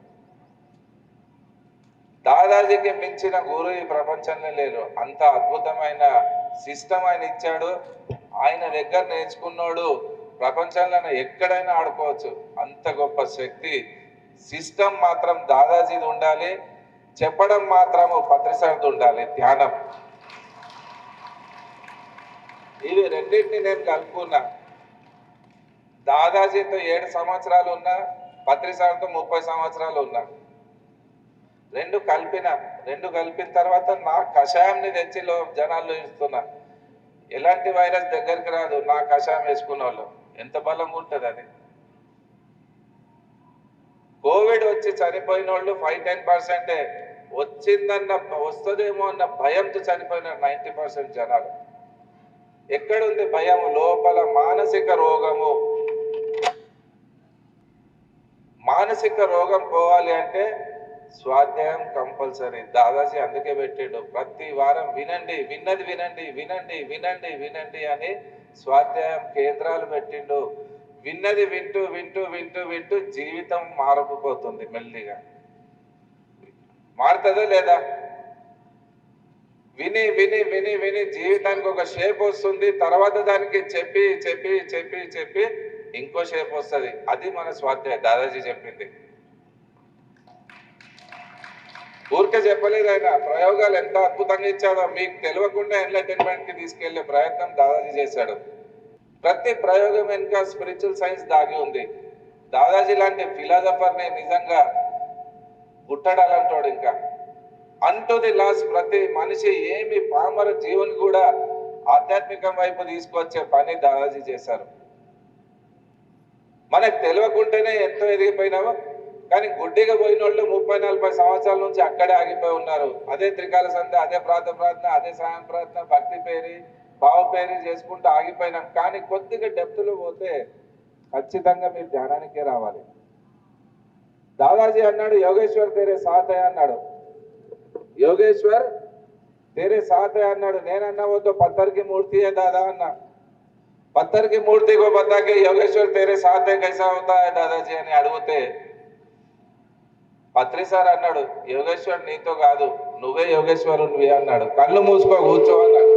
దాదాజీకి మించిన గురువు ఈ ప్రపంచంలో లేరు. అంత అద్భుతమైన సిస్టమ్ ఆయన ఇచ్చాడు. ఆయన దగ్గర నేర్చుకున్నాడు ప్రపంచంలో ఎక్కడైనా ఆడుకోవచ్చు. అంత గొప్ప శక్తి. సిస్టమ్ మాత్రం దాదాజీది ఉండాలి, చెప్పడం మాత్రము పత్రిసార్ది ఉండాలి. ధ్యానం, ఇవి రెండింటిని నేను కలుపుకున్నా. దాదాజీతో 7 సంవత్సరాలు ఉన్నా, పత్రిసార్తో 30 సంవత్సరాలు ఉన్నా. రెండు కలిపిన తర్వాత నా కషాయంని తెచ్చి జనాల్లో ఇస్తున్నా. ఎలాంటి వైరస్ దగ్గరికి రాదు నా కషాయం వేసుకున్న వాళ్ళు. ఎంత బలంగా ఉంటుంది అది. కోవిడ్ వచ్చి చనిపోయిన వాళ్ళు 5-10% వస్తుందేమో అన్న భయంతో చనిపోయిన 90% జనాలు. ఎక్కడుంది భయం? లోపల మానసిక రోగము. మానసిక రోగం పోవాలి అంటే స్వాధ్యాయం కంపల్సరీ. దాదాజీ అందుకే పెట్టిండు, ప్రతి వారం వినండి, విన్నది వినండి, వినండి వినండి వినండి అని స్వాధ్యాయం కేంద్రాలు పెట్టిండు. విన్నది వింటూ వింటూ వింటూ వింటూ జీవితం మారకపోతుంది, మెల్లిగా మారుతుందా లేదా? విని విని విని విని జీవితానికి ఒక షేప్ వస్తుంది. తర్వాత దానికి చెప్పి చెప్పి చెప్పి చెప్పి ఇంకో షేప్ వస్తుంది. అది మన స్వాధ్యాయం. దాదాజీ చెప్పింది ఊరికే చెప్పలేదు ఆయన. ప్రయోగాలు ఎంత అద్భుతంగా ఇచ్చాడో మీకు తెలియకుండా ఎంటర్టైన్మెంట్ కి తీసుకెళ్లే ప్రయత్నం దాదాజీ చేశాడు. ప్రతి ప్రయోగం వెనుక స్పిరిచువల్ సైన్స్ దాగి ఉంది. దాదాజీ లాంటి ఫిలాసఫర్ ని నిజంగా గుట్టడాలంటాడు. ఇంకా అంటూ ది లాస్ట్ ప్రతి మనిషి ఏమి పామర జీవన్ కూడా ఆధ్యాత్మికం వైపు తీసుకొచ్చే పని దాదాజీ చేశారు. మనకు తెలియకుండానే ఎంతో ఎదిగిపోయినావో, కానీ గుడ్డిగా పోయిన వాళ్ళు 30-40 సంవత్సరాల నుంచి అక్కడే ఆగిపోయి ఉన్నారు. అదే త్రికాల సంధ్య, అదే ప్రార్థన, అదే సాయం ప్రార్థన, భక్తి పేరి భావ పేరి చేసుకుంటూ ఆగిపోయినాం. కానీ కొద్దిగా డెప్త్లో పోతే ఖచ్చితంగా మీరు ధ్యానానికే రావాలి. దాదాజీ అన్నాడు, యోగేశ్వర్ తేరే సాత్ హై అన్నాడు. యోగేశ్వర్ తేరే సాత్ హై అన్నాడు. నేనన్నా వద్దు పత్తర్ కి మూర్తి హై దాదా అన్నా. पत्थर की मूर्ति को बता के योगेश्वर तेरे साथ है कैसा होता है दादाजी అని అడిగితే పత్రి సార్ అన్నాడు, యోగేశ్వర్ నీతో కాదు, నువ్వే యోగేశ్వరునివి అన్నాడు. కళ్ళు మూసుకో కూర్చో అన్నాడు.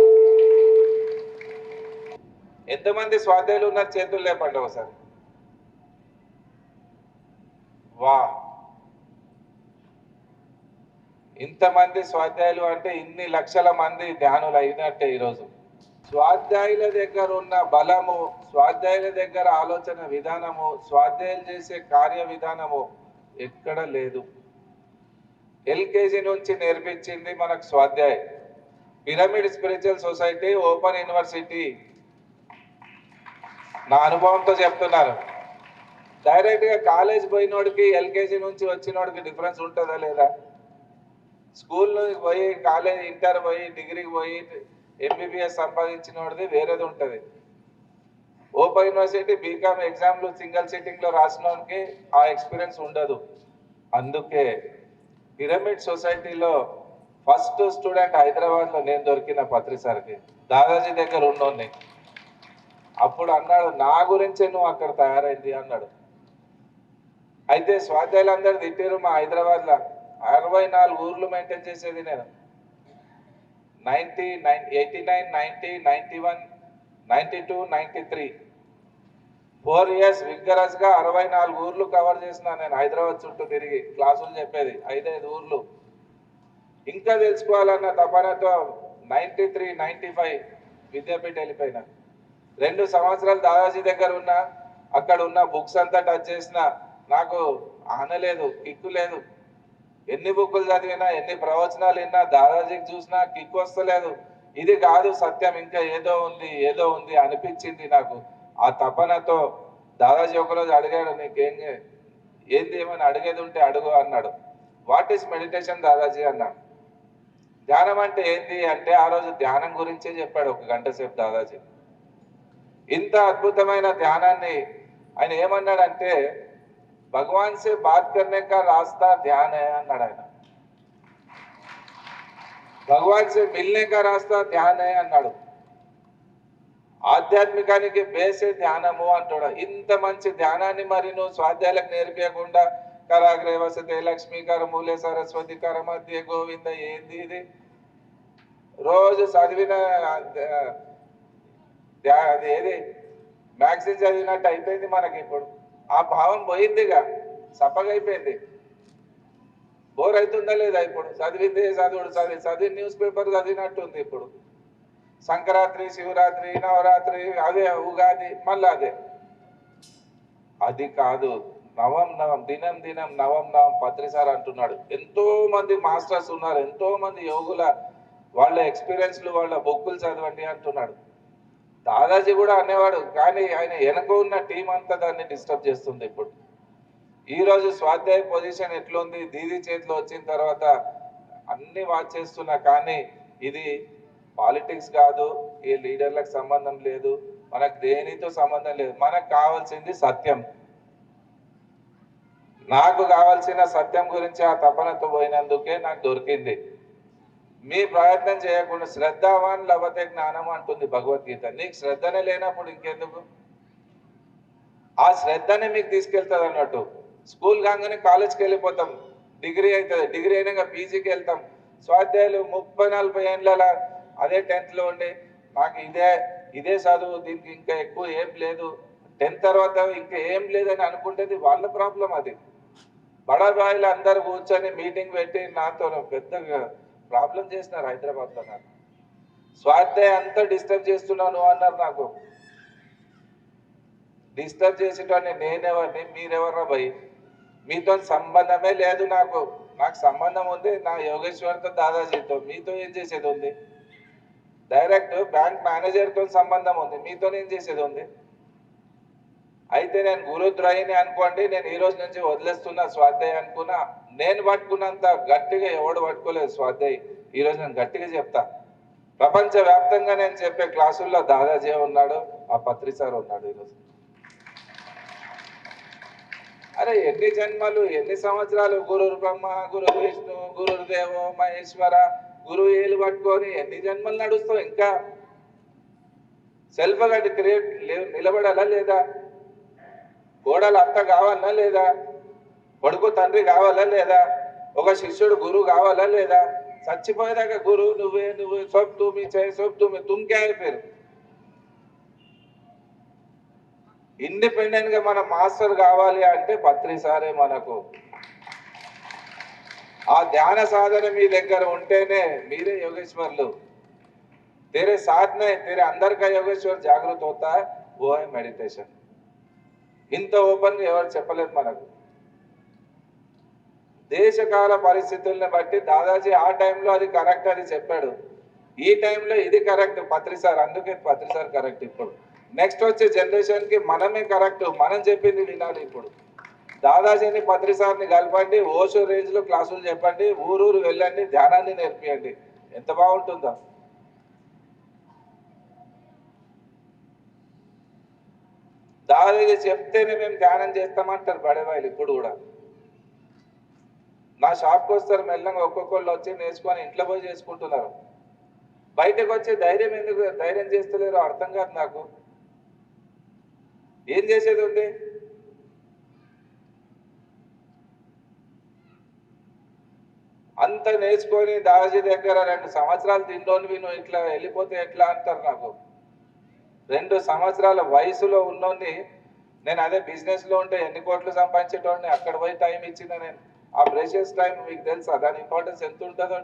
ఎంతమంది స్వాధ్యాయులు ఉన్నారు? చేతులు లేపండి ఒకసారి. వా, ఇంతమంది స్వాధ్యాయులు అంటే ఇన్ని లక్షల మంది ధ్యానులు అయినట్టే ఈరోజు. స్వాధ్యాయుల దగ్గర ఉన్న బలము, స్వాధ్యాయుల దగ్గర ఆలోచన విధానము, స్వాధ్యాయులు చేసే కార్య విధానము ఎక్కడ లేదు. ఎల్కేజీ నుంచి నేర్పించింది మనకు స్వాధ్యాయ. Pyramid spiritual society, open university, నా అనుభవంతో చెప్తున్నారు. డైరెక్ట్ గా కాలేజ్ పోయినోడికి ఎల్కేజీ నుంచి వచ్చినోడికి డిఫరెన్స్ ఉంటుందా లేదా? స్కూల్ నుంచి పోయి కాలేజ్, ఇంటర్ పోయి, డిగ్రీకి పోయి ఎంబీబీఎస్ సంపాదించినోడిది వేరేది ఉంటుంది. ఓపెన్ యూనివర్సిటీ బీకామ్ ఎగ్జామ్లు సింగిల్ సిట్టింగ్ లో రాసినోడికి ఆ ఎక్స్పీరియన్స్ ఉండదు. అందుకే పిరమిడ్ సొసైటీలో ఫస్ట్ స్టూడెంట్ హైదరాబాద్ లో నేను దొరికిన పత్రి సార్కి, దాదాజీ దగ్గర ఉన్నోడిని. అప్పుడు అన్నాడు, నా గురించే నువ్వు అక్కడ తయారైంది అన్నాడు. అయితే స్వాధ్యాయులు అందరు తిట్టారు. మా హైదరాబాద్ లో 64 ఊర్లు మెయింటైన్ చేసేది నేను. 89, 90, 91, 92, 93 4 years విగ్గరస్ గా 64 ఊర్లు కవర్ చేసిన నేను. హైదరాబాద్ చుట్టూ తిరిగి క్లాసులు చెప్పేది 5 ఊర్లు. ఇంకా తెలుసుకోవాలన్న తపనతో 93, 95 విద్యాపీఠ వెళ్ళిపోయినా. 2 సంవత్సరాలు దాదాజీ దగ్గర ఉన్నా. అక్కడ ఉన్న బుక్స్ అంతా టచ్ చేసిన. నాకు ఆనలేదు, కిక్కు లేదు. ఎన్ని బుక్కులు చదివినా, ఎన్ని ప్రవచనాలు విన్నా, దాదాజీకి చూసినా కిక్కు వస్తలేదు. ఇది కాదు సత్యం, ఇంకా ఏదో ఉంది, ఏదో ఉంది అనిపించింది నాకు. ఆ తపనతో దాదాజీ ఒకరోజు అడిగాడు, నీకేం ఏంది ఏమని అడిగేది ఉంటే అడుగు అన్నాడు. వాట్ ఈస్ మెడిటేషన్ దాదాజీ అన్నా. ధ్యానం అంటే ఏంది అంటే ఆ రోజు ధ్యానం గురించే చెప్పాడు 1 గంట సేపు దాదాజీ. ఇంత అద్భుతమైన ధ్యానాన్ని ఆయన ఏమన్నాడంటే, భగవాన్ से बात करने का रास्ता ध्यान है అన్నాడు ఆయన. భగవాన్ से मिलने का रास्ता ध्यान है అన్నాడు. ఆధ్యాత్మికానికి బేసే ధ్యానము అంటాడు. ఇంత మంచి ధ్యానాన్ని మరి నువ్వు స్వాధ్యాయులకు నేర్పించకుండా కరాగ్రే వసతే లక్ష్మీకర మూలే సరస్వతి కర మధ్య గోవింద ఏంది ఇది? రోజు చదివిన ఏది మ్యాగజైన్ చదివినట్టు అయిపోయింది మనకి. ఇప్పుడు ఆ భావం పోయిందిగా, సప్పగైపోయింది. బోర్ అవుతుందా లేదా? ఇప్పుడు చదివింది చదివి న్యూస్ పేపర్ చదివినట్టుంది. ఇప్పుడు సంక్రాంతి, శివరాత్రి, నవరాత్రి, అదే ఉగాది, మళ్ళీ అదే. అది కాదు. నవం దినం దినం నవం పత్రి సార్ అంటున్నాడు. ఎంతో మంది మాస్టర్స్ ఉన్నారు, ఎంతో మంది యోగుల వాళ్ళ ఎక్స్పీరియన్స్లు, వాళ్ళ బుక్కులు చదవండి అంటున్నాడు. దాదాజీ కూడా అనేవాడు, కానీ ఆయన వెనక ఉన్న టీం అంతా దాన్ని డిస్టర్బ్ చేస్తుంది. ఇప్పుడు ఈరోజు స్వాధ్యాయ పొజిషన్ ఎట్లుంది? దీదీ చేతిలో వచ్చిన తర్వాత అన్ని వాచ్ చేస్తున్నా, కానీ ఇది పాలిటిక్స్ కాదు, ఏ లీడర్లకు సంబంధం లేదు, మనకు దేనితో సంబంధం లేదు. మనకు కావాల్సింది సత్యం. నాకు కావాల్సిన సత్యం గురించి ఆ తపనతో పోయినందుకే నాకు దొరికింది. మీ ప్రయత్నం చేయకుండా శ్రద్ధావాన్ లభతే జ్ఞానం అంటుంది భగవద్గీత. నీకు శ్రద్ధనే లేనప్పుడు ఇంకెందుకు? ఆ శ్రద్ధనే మీకు తీసుకెళ్తుంది అన్నట్టు. స్కూల్ కాగానే కాలేజ్కి వెళ్ళిపోతాం, డిగ్రీ అవుతుంది, డిగ్రీ అయినాక పీజీకి వెళ్తాం. స్వాధ్యాయులు 30-40 ఏళ్ళ అదే 10th లో ఉండి నాకు ఇదే చదువు, దీనికి ఇంకా ఎక్కువ ఏం లేదు, 10th తర్వాత ఇంకా ఏం లేదని అనుకుంటేది వాళ్ళ ప్రాబ్లం. అది బడాబాయిలు అందరు కూర్చొని మీటింగ్ పెట్టి నాతో పెద్దగా ప్రాబ్లం చేసినారు హైదరాబాద్లో. నాకు స్వాధ్యాయం అంతా డిస్టర్బ్ చేస్తున్నావు నువ్వు అన్నారు. నాకు డిస్టర్బ్ చేసేటోని నేనెవరిని, మీరెవర్రా భయ్? మీతో సంబంధమే లేదు. నాకు సంబంధం ఉంది నా యోగేశ్వర్తో, దాదాజీతో. మీతో ఏం చేసేది ఉంది? డైరెక్ట్ బ్యాంక్ మేనేజర్తో సంబంధం ఉంది, మీతో ఏం చేసేది ఉంది? అయితే నేను గురుద్రోహిని అనుకోండి, నేను ఈ రోజు నుంచి వదిలేస్తున్నా స్వాధ్యాయ అనుకున్నా. నేను పట్టుకున్నంత గట్టిగా ఎవడు పట్టుకోలేదు స్వాధ్యాయ. ఈ రోజు నేను గట్టిగా చెప్తా. ప్రపంచ వ్యాప్తంగా నేను చెప్పే క్లాసుల్లో దాదాజీ ఉన్నాడు, ఆ పత్రి సార్ ఉన్నాడు. ఈరోజు అరే ఎన్ని జన్మలు, ఎన్ని సంవత్సరాలు గురుర్ బ్రహ్మ, గురు విష్ణు, గురుర్దేవో మహేశ్వర, గురువు ఏలు పట్టుకొని ఎన్ని జన్మలు నడుస్తావు? ఇంకా సెల్ఫ్ గా క్రియేట్ నిలబడాలా లేదా? కోడలు అత్త కావాలా లేదా? కొడుకు తండ్రి కావాలా లేదా? ఒక శిష్యుడు గురువు కావాలా లేదా? చచ్చిపోయేదాకా గురువు నువ్వే, సబ్ తుమి చాహే సబ్ తుమి, తుమ్ క్యా హై ఫిర్? ఇండిపెండెంట్ గా మన మాస్టర్ కావాలి అంటే పత్రి సారే మనకు. ఆ ధ్యాన సాధన మీ దగ్గర ఉంటేనే మీరే యోగేశ్వర్లు. तेरे साथ में तेरे अंदर का योगेश्वर जागृत होता है, वो है मेडिटेशन. ఇంత ఓపెన్ ఎవరు చెప్పలేదు మనకు. దేశకాల పరిస్థితుల్ని బట్టి దాదాజీ ఆ టైంలో అది కరెక్ట్ అని చెప్పాడు, ఈ టైంలో ఇది కరెక్ట్ పత్రి సార్. అందుకే పత్రి సార్ కరెక్ట్. ఇప్పుడు నెక్స్ట్ వచ్చే జనరేషన్ కి మనమే కరెక్ట్, మనం చెప్పింది వినాలి. ఇప్పుడు దాదాజీని పత్రి సార్ని కలపండి, ఓషో రేంజ్ లో క్లాసులు చెప్పండి, ఊరూరు వెళ్ళండి, ధ్యానాన్ని నేర్పియండి. ఎంత బాగుంటుందో. దాదాజీ చెప్తేనే మేము ధ్యానం చేస్తామంటారు బడేవాళ్ళు ఇప్పుడు కూడా. నా షాప్కి వస్తారు మెల్లగా, ఒక్కొక్కళ్ళు వచ్చి నేర్చుకొని ఇంట్లో పోయి చేసుకుంటున్నారు. బయటకు వచ్చి ధైర్యం చేస్తలేరు అర్థం కాదు నాకు. ఏం చేసేది ఉంది? అంత నేర్చుకొని దాదాజీ దగ్గర 2 సంవత్సరాలు తిన్నోనివి నువ్వు ఇట్లా వెళ్ళిపోతే ఎట్లా అంటారు నాకు. 2 సంవత్సరాల వయసులో ఉన్నోన్ని నేను అదే బిజినెస్ లో ఉంటే ఎన్ని కోట్లు సంపాదించేటోడిని, అక్కడ పోయి టైం ఇచ్చిన నేను. ఆ ప్రెషియస్ టైం మీకు తెలుసా దాని ఇంపార్టెన్స్ ఎంత ఉంటుందో?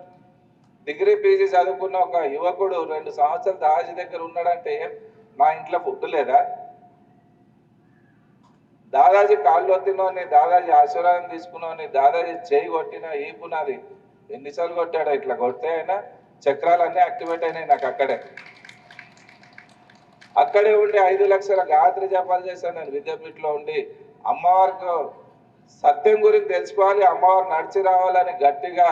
డిగ్రీ పీజీ చదువుకున్న ఒక యువకుడు 2 సంవత్సరాలు దాదాజీ దగ్గర ఉన్నాడంటే మా ఇంట్లో ఫుడ్ లేదా? దాదాజీ కాళ్ళు వత్తినోని, దాదాజీ ఆశీర్వాదం తీసుకున్నోని, దాదాజీ చేయి కొట్టిన ఈపునది ఎన్నిసార్లు కొట్టాడో. ఇట్లా కొడితే అయినా చక్రాలన్నీ యాక్టివేట్ అయినాయి నాకు. అక్కడే ఉండి 5 లక్షల గాయత్రి జపాలు చేశాను నేను విద్యాపీఠలో ఉండి. అమ్మవారికి సత్యం గురించి తెలుసుకోవాలి, అమ్మవారు నడిచి రావాలని గట్టిగా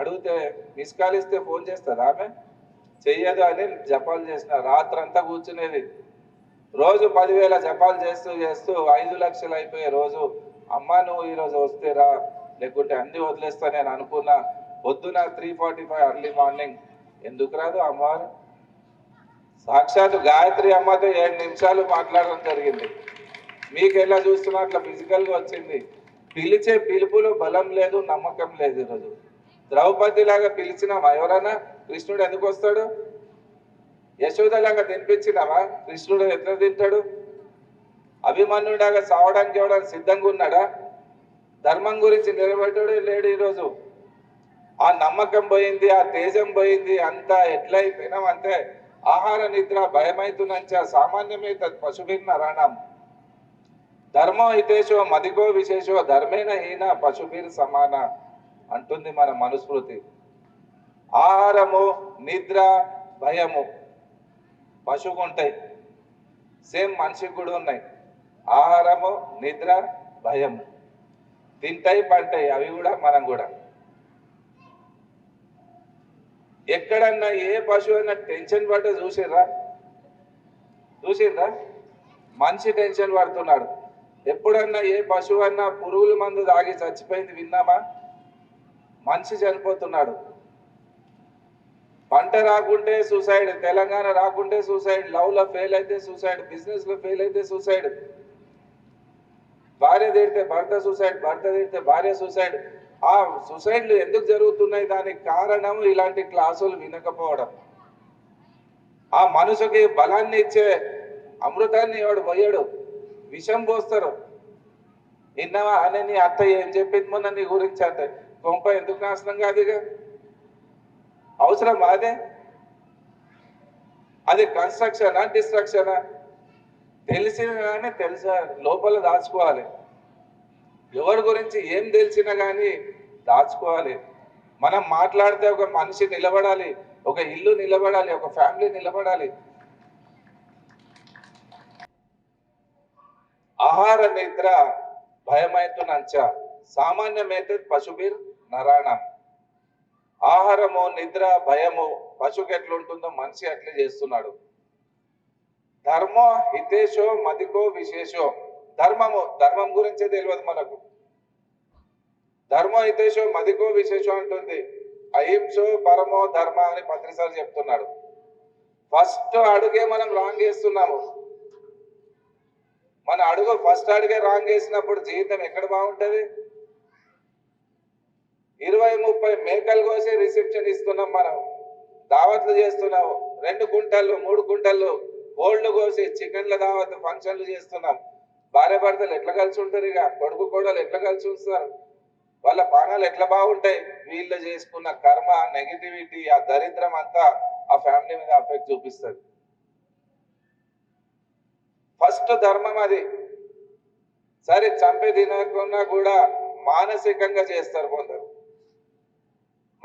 అడిగితే మిస్ కాల్ ఇస్తే ఫోన్ చేస్తుంది ఆమె, చెయ్యదు అని జపాలు చేసిన. రాత్రంతా కూర్చునేది, రోజు 10,000 జపాలు చేస్తూ 5 లక్షలు అయిపోయే రోజు. అమ్మ నువ్వు ఈరోజు వస్తే రా, లేకుంటే అన్ని వదిలేస్తా నేను అనుకున్నా. పొద్దున 3:45 అర్లీ మార్నింగ్. ఎందుకు రాదు అమ్మవారు? సాక్షాత్ గాయత్రి అమ్మతో 7 నిమిషాలు మాట్లాడడం జరిగింది. మీకు ఎలా చూస్తున్నా అట్లా ఫిజికల్గా వచ్చింది. పిలిచే పిలుపులో బలం లేదు, నమ్మకం లేదు. ఈరోజు ద్రౌపది లాగా పిలిచినామా ఎవరైనా? కృష్ణుడు ఎందుకు వస్తాడు? యశోదలాగా తినిపించినావా? కృష్ణుడు ఎట్లా తింటాడు? అభిమన్యుడాగా సావడానికి ఎవడానికి సిద్ధంగా ఉన్నాడా? ధర్మం గురించి నిలబెట్టాడే లేడు. ఈరోజు ఆ నమ్మకం పోయింది, ఆ తేజం పోయింది. అంతా ఎట్లా అయిపోయినాం అంటే ఆహార నిద్ర భయమైతుందంచ సామాన్యమే తత్ పశుభిన్న రాణం. ధర్మం హితేశో మదిగో విశేషో ధర్మేణ హీన పశుభిర్ సమాన అంటుంది మన మనుస్మృతి. ఆహారము, నిద్ర, భయము పశువుకు ఉంటాయి, సేమ్ మనిషికి కూడా ఉన్నాయి. ఆహారము, నిద్ర, భయము తింటాయి, పంటాయి. అవి కూడా మనం కూడా. ఎక్కడన్నా ఏ పశువు అయినా టెన్షన్ పడ్డ చూసిర్రా? మనిషి టెన్షన్ పడుతున్నాడు. ఎప్పుడన్నా ఏ పశువు అన్నా పురుగుల మందు తాగి చచ్చిపోయింది విన్నామా? మనిషి చనిపోతున్నాడు. పంట రాకుంటే సూసైడ్, తెలంగాణ రాకుంటే సూసైడ్, లవ్లో ఫెయిల్ అయితే సూసైడ్, బిజినెస్లో ఫెయిల్ అయితే సూసైడ్, భార్య తిడితే భర్త సూసైడ్, భర్త తిడితే భార్య సూసైడ్. ఆ సూసైడ్లు ఎందుకు జరుగుతున్నాయి? దానికి కారణం ఇలాంటి క్లాసులు వినకపోవడం. ఆ మనసుకి బలాన్ని ఇచ్చే అమృతాన్ని ఎవడు పోయాడు, విషం పోస్తారు. విన్నావా అని నీ అత్త ఏం చెప్పింది మొన్న నీ గురించి అంటే, కొంప ఎందుకు నాశనం కాదుగా? అవసరం అదే? అది కన్స్ట్రక్షనా డిస్ట్రక్షనా? తెలిసిన కానీ తెలుసా లోపల దాచుకోవాలి. ఎవరి గురించి ఏం తెలిసినా కానీ దాచుకోవాలి. మనం మాట్లాడితే ఒక మనిషి నిలబడాలి, ఒక ఇల్లు నిలబడాలి, ఒక ఫ్యామిలీ నిలబడాలి. ఆహార నిద్ర భయమైతునంచ సామాన్యమైతే పశుభిర్ నరాణం. ఆహారము నిద్ర భయము పశువుకి ఎట్లుంటుందో మనిషి అట్లే చేస్తున్నాడు. ధర్మో హితేశో మదికో విశేషో. ధర్మం గురించే తెలియదు మనకు. ధర్మో హితేశో మదికో విశేషో అంటుంది. అహింసో పరమో ధర్మ అని పత్రిసారి చెప్తున్నాడు. ఫస్ట్ అడుగే మనం రాంగ్ చేస్తున్నాము. మన అడుగు ఫస్ట్ అడుగే రాంగ్ వేసినప్పుడు జీవితం ఎక్కడ బాగుంటది? 20-30 మేకలు కోసి రిసెప్షన్ ఇస్తున్నాం, మనం దావత్లు చేస్తున్నాము. 2 కుంటలు 3 కుంటలు కోళ్లు కోసి చికెన్ల దావత్ ఫంక్షన్లు చేస్తున్నాం. భార్య భర్తలు ఎట్లా కలిసి ఉంటారు? ఇక కొడుకు కోడలు ఎట్లా కలిసి ఉంచుతారు? వాళ్ళ పానాలు ఎట్లా బాగుంటాయి? వీళ్ళు చేసుకున్న కర్మ, నెగిటివిటీ, ఆ దరిద్రం అంతా ఆ ఫ్యామిలీ మీద ఎఫెక్ట్ చూపిస్తుంది. ఫస్ట్ ధర్మం అది. సరే చంపే తినకున్నా కూడా మానసికంగా చేస్తారు కొందరు.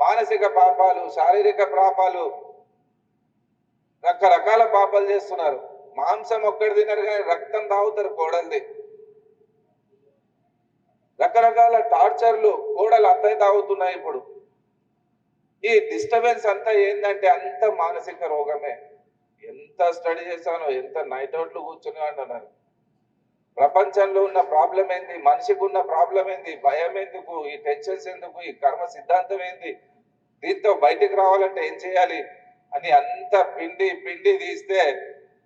మానసిక పాపాలు, శారీరక పాపాలు, రకరకాల పాపాలు చేస్తున్నారు. మాంసం ఒక్కటి తినరు కానీ రక్తం తాగుతారు కోడల్ది. రకరకాల టార్చర్లు కోడలు అత్తయ్య తాగుతున్నాయి. ఇప్పుడు ఈ డిస్టర్బెన్స్ అంతా ఏంటంటే అంత మానసిక రోగమే. ఎంత స్టడీ చేశానో, ఎంత నైట్ అవుట్లు కూర్చుని అంటున్నారు. ప్రపంచంలో ఉన్న ప్రాబ్లం ఏంది, మనిషికి ఉన్న ప్రాబ్లం ఏంది, భయం ఎందుకు, ఈ టెన్షన్స్ ఎందుకు, ఈ కర్మ సిద్ధాంతం ఏంది, దీంతో బయటికి రావాలంటే ఏం చేయాలి అని అంత పిండి పిండి తీస్తే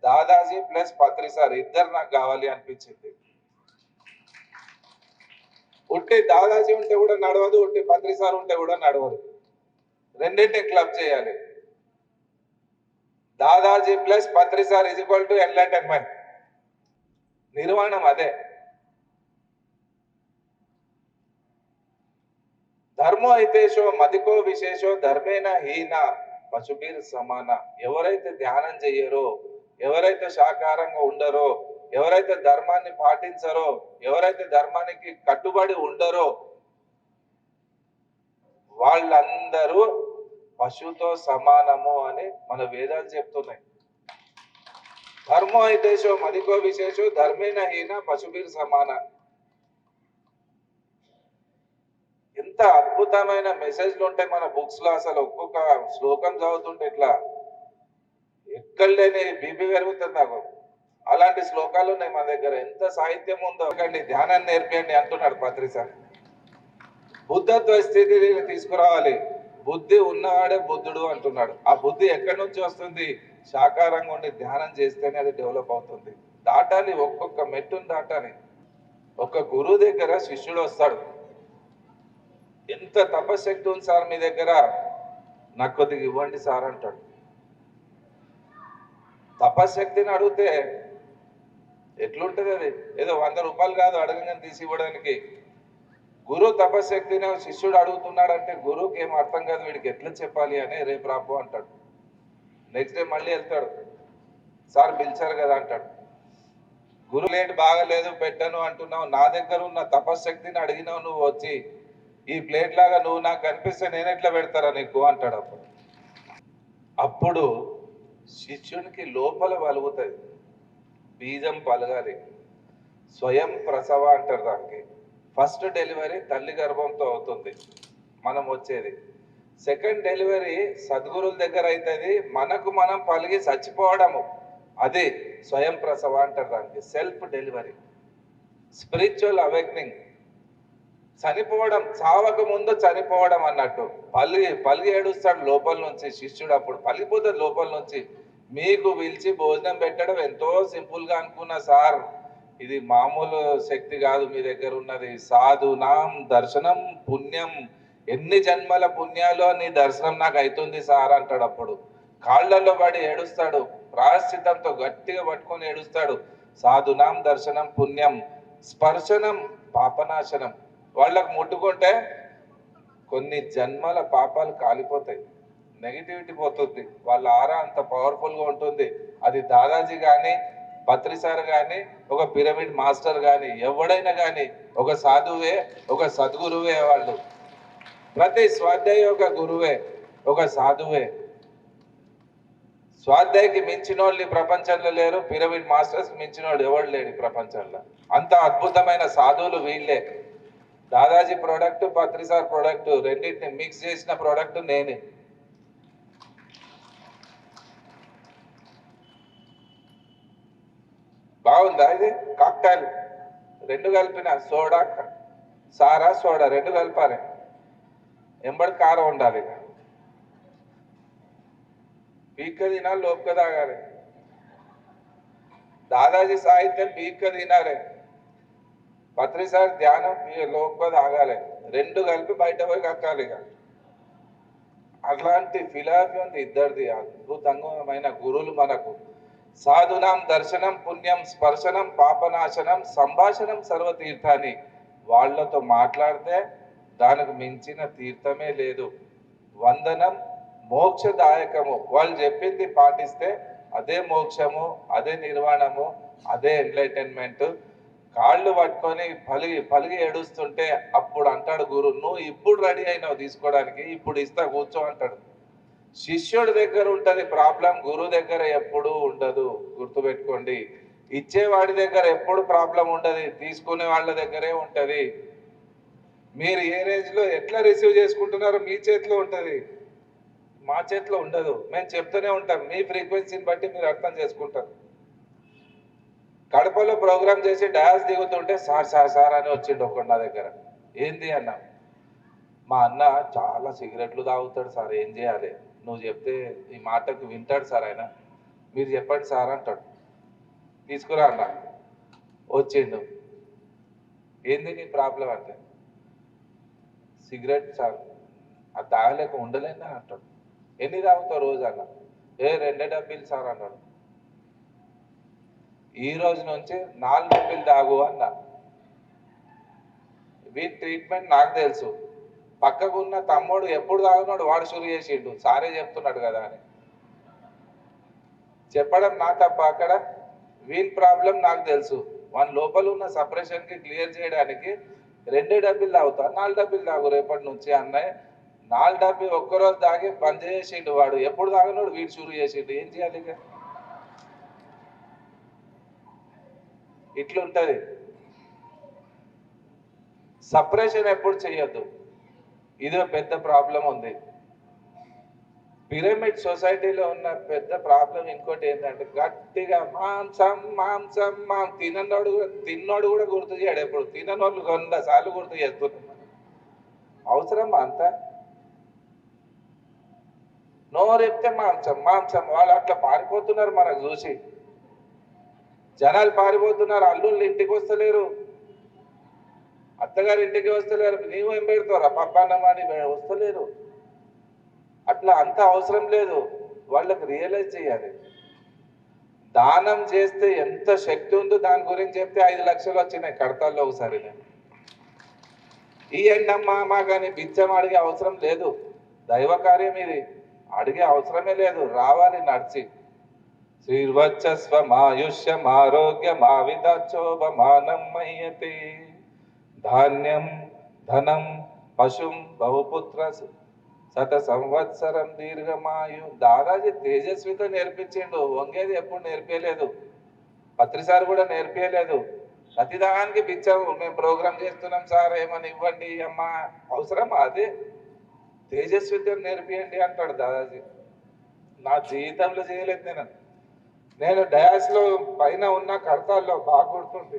దాదాజీ ప్లస్ పత్రిసార్ ఇద్దరు నాకు కావాలి అనిపించింది. ఉట్టి దాదాజీ ఉంటే కూడా నడవదు, ఉట్టి పత్రిసార్ ఉంటే కూడా నడవదు. రెండింటిని క్లబ్ చేయాలి. దాదాజీ ప్లస్ పత్రిసార్ ఈజ్ ఈక్వల్ టు ఎన్లైటన్మెంట్. నిర్వాణం అదే. ధర్మో హితేశో మదికో విశేషో ధర్మేన హీన పశుభిర్ సమాన. ఎవరైతే ధ్యానం చెయ్యరో, ఎవరైతే శాకాహారంగా ఉండరో, ఎవరైతే ధర్మాన్ని పాటించరో, ఎవరైతే ధర్మానికి కట్టుబడి ఉండరో వాళ్ళందరూ పశువుతో సమానము అని మన వేదాలు చెప్తున్నాయి. ధర్మో హితేశో మదికో విశేషో ధర్మేన హీన పశుభిర్ సమాన. ఎంత అద్భుతమైన మెసేజ్లు ఉంటాయి మన బుక్స్ లో. అసలు ఒక్కొక్క శ్లోకం చదువుతుంటే ఇట్లా ఎక్కడ లేని బీపీ పెరుగుతుంది నాకు. అలాంటి శ్లోకాలు ఉన్నాయి మన దగ్గర. ఎంత సాహిత్యం ఉందో. ధ్యానాన్ని నేర్పియండి అంటున్నాడు పత్రిసార్. బుద్ధత్వ స్థితిని తీసుకురావాలి. బుద్ధి ఉన్నవాడే బుద్ధుడు అంటున్నాడు. ఆ బుద్ధి ఎక్కడి నుంచి వస్తుంది? శాకాహారంగా ఉండి ధ్యానం చేస్తేనే అది డెవలప్ అవుతుంది. దాటాలి, ఒక్కొక్క మెట్టును దాటాలి. ఒక గురువు దగ్గర శిష్యుడు వస్తాడు. ఎంత తపశక్తి ఉంది సార్ మీ దగ్గర, నాకు కొద్దిగా ఇవ్వండి సార్ అంటాడు. తపశక్తిని అడిగితే ఎట్లుంటది? అది ఏదో 100 రూపాయలు కాదు అడగగానే తీసి ఇవ్వడానికి. గురువు తపశక్తిని శిష్యుడు అడుగుతున్నాడంటే గురువుకి ఏం అర్థం కాదు, వీడికి ఎట్లా చెప్పాలి అని రేపు రాపు అంటాడు. నెక్స్ట్ డే మళ్ళీ వెళ్తాడు, సార్ పిలిచారు కదా అంటాడు. గురువు లేట్ బాగలేదు పెట్టను అంటున్నావు, నా దగ్గర ఉన్న తపశక్తిని అడిగినావు, నువ్వు వచ్చి ఈ ప్లేట్ లాగా నువ్వు నాకు కనిపిస్తే నేను ఎట్లా పెడతారా నీకు అంటాడు. అప్పుడు శిష్యునికి లోపల పలుగుతుంది, బీజం పలగాలి. స్వయం ప్రసవ అంటారు దానికి. ఫస్ట్ డెలివరీ తల్లి గర్భంతో అవుతుంది మనం వచ్చేది. సెకండ్ డెలివరీ సద్గురుల దగ్గర అవుతుంది, మనకు మనం పలిగి చచ్చిపోవడము. అది స్వయం ప్రసవ అంటారు దానికి, సెల్ఫ్ డెలివరీ. Spiritual awakening. చనిపోవడం, చావక ముందు చనిపోవడం అన్నట్టు. పలిగి ఏడుస్తాడు లోపల నుంచి శిష్యుడు. అప్పుడు పలిగిపోతుంది లోపల నుంచి. మీకు పిలిచి భోజనం పెట్టడం ఎంతో సింపుల్గా అనుకున్నా సార్, ఇది మామూలు శక్తి కాదు మీ దగ్గర ఉన్నది. సాధునాం దర్శనం పుణ్యం, ఎన్ని జన్మల పుణ్యాలు నీ దర్శనం నాకు అవుతుంది సార్ అంటాడు. అప్పుడు కాళ్ళల్లో పడి ఏడుస్తాడు, ప్రాయశ్చిత్తంతో గట్టిగా పట్టుకొని ఏడుస్తాడు. సాధునాం దర్శనం పుణ్యం, స్పర్శనం పాపనాశనం. వాళ్ళకు ముట్టుకుంటే కొన్ని జన్మల పాపాలు కాలిపోతాయి, నెగిటివిటీ పోతుంది. వాళ్ళ ఆరా అంత పవర్ఫుల్గా ఉంటుంది. అది దాదాజీ కానీ, పత్రి సార్ కానీ, ఒక పిరమిడ్ మాస్టర్ కానీ, ఎవడైనా కానీ ఒక సాధువే, ఒక సద్గురువే. వాళ్ళు ప్రతి స్వాధ్యాయ ఒక గురువే, ఒక సాధువే. స్వాధ్యాయకి మించినోళ్ళు ఈ ప్రపంచంలో లేరు, పిరమిడ్ మాస్టర్స్ మించినోళ్ళు ఎవడు లేడు ఈ ప్రపంచంలో. అంత అద్భుతమైన సాధువులు వీళ్ళే. దాదాజీ ప్రోడక్ట్, పత్రిసార్ ప్రోడక్ట్ రెండింటిని మిక్స్ చేసిన ప్రోడక్ట్ నేనే. బాగుందా ఇది? కాక్టైల్ రెండు కలిపిన, సోడా సారా సోడా రెండు కలపాలి. ఎంబడి కారం ఉండాలి. పీక్క తినాలి, లోపుక తాగాలి. దాదాజీ సాహిత్యం పీక్క తినాలి, పత్రిసారి ధ్యానం లోపుక తాగాలి. రెండు కలిపి బయట పోయి కక్కాలి. ఇక అట్లాంటి ఫిలాసఫీ ఉంది ఇద్దరిది. అద్భుతమైన గురువులు మనకు. సాధునాం దర్శనం పుణ్యం, స్పర్శనం పాపనాశనం, సంభాషణం సర్వతీర్థాన్ని. వాళ్ళతో మాట్లాడితే దానికి మించిన తీర్థమే లేదు. వందనం మోక్షదాయకము. వాళ్ళు చెప్పింది పాటిస్తే అదే మోక్షము, అదే నిర్వాణము, అదే ఎంలైటైన్మెంట్. కాళ్ళు పట్టుకొని పలిగి ఏడుస్తుంటే అప్పుడు అంటాడు గురు, నువ్వు ఇప్పుడు రెడీ అయినావు తీసుకోవడానికి, ఇప్పుడు ఇస్తా కూర్చో అంటాడు. శిష్యుడి దగ్గర ఉంటది ప్రాబ్లం, గురువు దగ్గర ఎప్పుడూ ఉండదు. గుర్తుపెట్టుకోండి. ఇచ్చేవాడి దగ్గర ఎప్పుడు ప్రాబ్లం ఉండదు, తీసుకునే వాళ్ళ దగ్గరే ఉంటది. మీరు ఏ రేంజ్ లో ఎట్లా రిసీవ్ చేసుకుంటున్నారో మీ చేతిలో ఉంటది, మా చేతిలో ఉండదు. మేము చెప్తూనే ఉంటాం, మీ ఫ్రీక్వెన్సీని బట్టి మీరు అర్థం చేసుకుంటారు. కడపలో ప్రోగ్రామ్ చేసి డాన్స్ దిగుతుంటే సార్ సార్ సార్ అని వచ్చిండు ఒకడు నా దగ్గర. ఏంది అన్నా, మా అన్న చాలా సిగరెట్లు తాగుతాడు సార్, ఏం చేయాలి? నువ్వు చెప్తే ఈ మాటకు వింటాడు సార్ ఆయన, మీరు చెప్పండి సార్ అంటాడు. తీసుకురా అన్న. వచ్చిండు. ఏంది నీ ప్రాబ్లం అంటే, సిగరెట్ సార్, అది తాగలేక ఉండలేనా అంటాడు. ఎన్ని తాగుతావు రోజు అన్న? 2 డబ్బీలు సార్ అన్నాడు. ఈ రోజు నుంచి 4 డబ్బీలు తాగు అన్న. వీటి ట్రీట్మెంట్ నాకు తెలుసు. పక్కకున్న తమ్ముడు ఎప్పుడు తాగున్నాడు వాడు షురు చేసిండు, సారే చెప్తున్నాడు కదా అని చెప్పడం నా తప్ప. అక్కడ వీన్ ప్రాబ్లం నాకు తెలుసు. వాని లోపల ఉన్న సపరేషన్ కి క్లియర్ చేయడానికి 2 డబ్బీలు తాగుతా, 4 డబ్బీలు తాగు రేపటి నుంచి అన్నయ్య. 4 డబ్బీ ఒక్కరోజు తాగి బంద్ చేసిండు వాడు. ఎప్పుడు తాగినాడు వీడు షురు చేసిండు. ఏం చేయాలి? ఇక ఇట్లుంటది. సపరేషన్ ఎప్పుడు చేయొద్దు. ఇదో పెద్ద ప్రాబ్లం ఉంది పిరమిడ్ సొసైటీలో ఉన్న పెద్ద ప్రాబ్లం. ఇంకోటి ఏంటంటే గట్టిగా మాంసం మాంసం తిన్నోడు కూడా గుర్తు చేయడు. ఎప్పుడు తిననోళ్ళు 100 సార్లు గుర్తు చేస్తున్నారు. అవసరం అంతా నోరెప్తే మాంసం మాంసం. వాళ్ళు అట్లా పారిపోతున్నారు మనకు చూసి. జనాలు పారిపోతున్నారు. అల్లుళ్ళు ఇంటికి వస్తలేరు, అత్తగారు ఇంటికి వస్తలేరు. నీవు ఏం పెడతారా పప్పాన్నమాని వస్తలేరు. అట్లా అంత అవసరం లేదు. వాళ్ళకి రియలైజ్ చేయాలి. దానం చేస్తే ఎంత శక్తి ఉందో దాని గురించి చెప్తే 5 లక్షలు వచ్చినాయి కడతాల్లో ఒకసారి. ఈ ఎండమ్మా కానీ బిచ్చం అడిగే అవసరం లేదు. దైవ కార్యం ఇది, అడిగే అవసరమే లేదు. రావాలి నడిచి. శ్రీర్వచ్చస్వమాయుష్యం ఆరోగ్యం ఆవిదాచోభమానం మయ్యతే ధాన్యం ధనం పశుం బహుపుత్ర శత సంవత్సరం దీర్ఘమాయు. దాదాజీ తేజస్వితో నేర్పించిండు. వంగేది ఎప్పుడు నేర్పించలేదు. పత్రిసారి కూడా నేర్పించలేదు. ప్రతిదానికి బిచ్చాము. మేము ప్రోగ్రామ్ చేస్తున్నాం సార్ ఏమని ఇవ్వండి అమ్మా, అవసరం అదే. తేజస్వితో నేర్పియండి అంటాడు దాదాజీ. నా జీవితంలో చేయలేదు నేను. డయాస్లో పైన ఉన్న కడతాల్లో బాగా గుర్తుంది.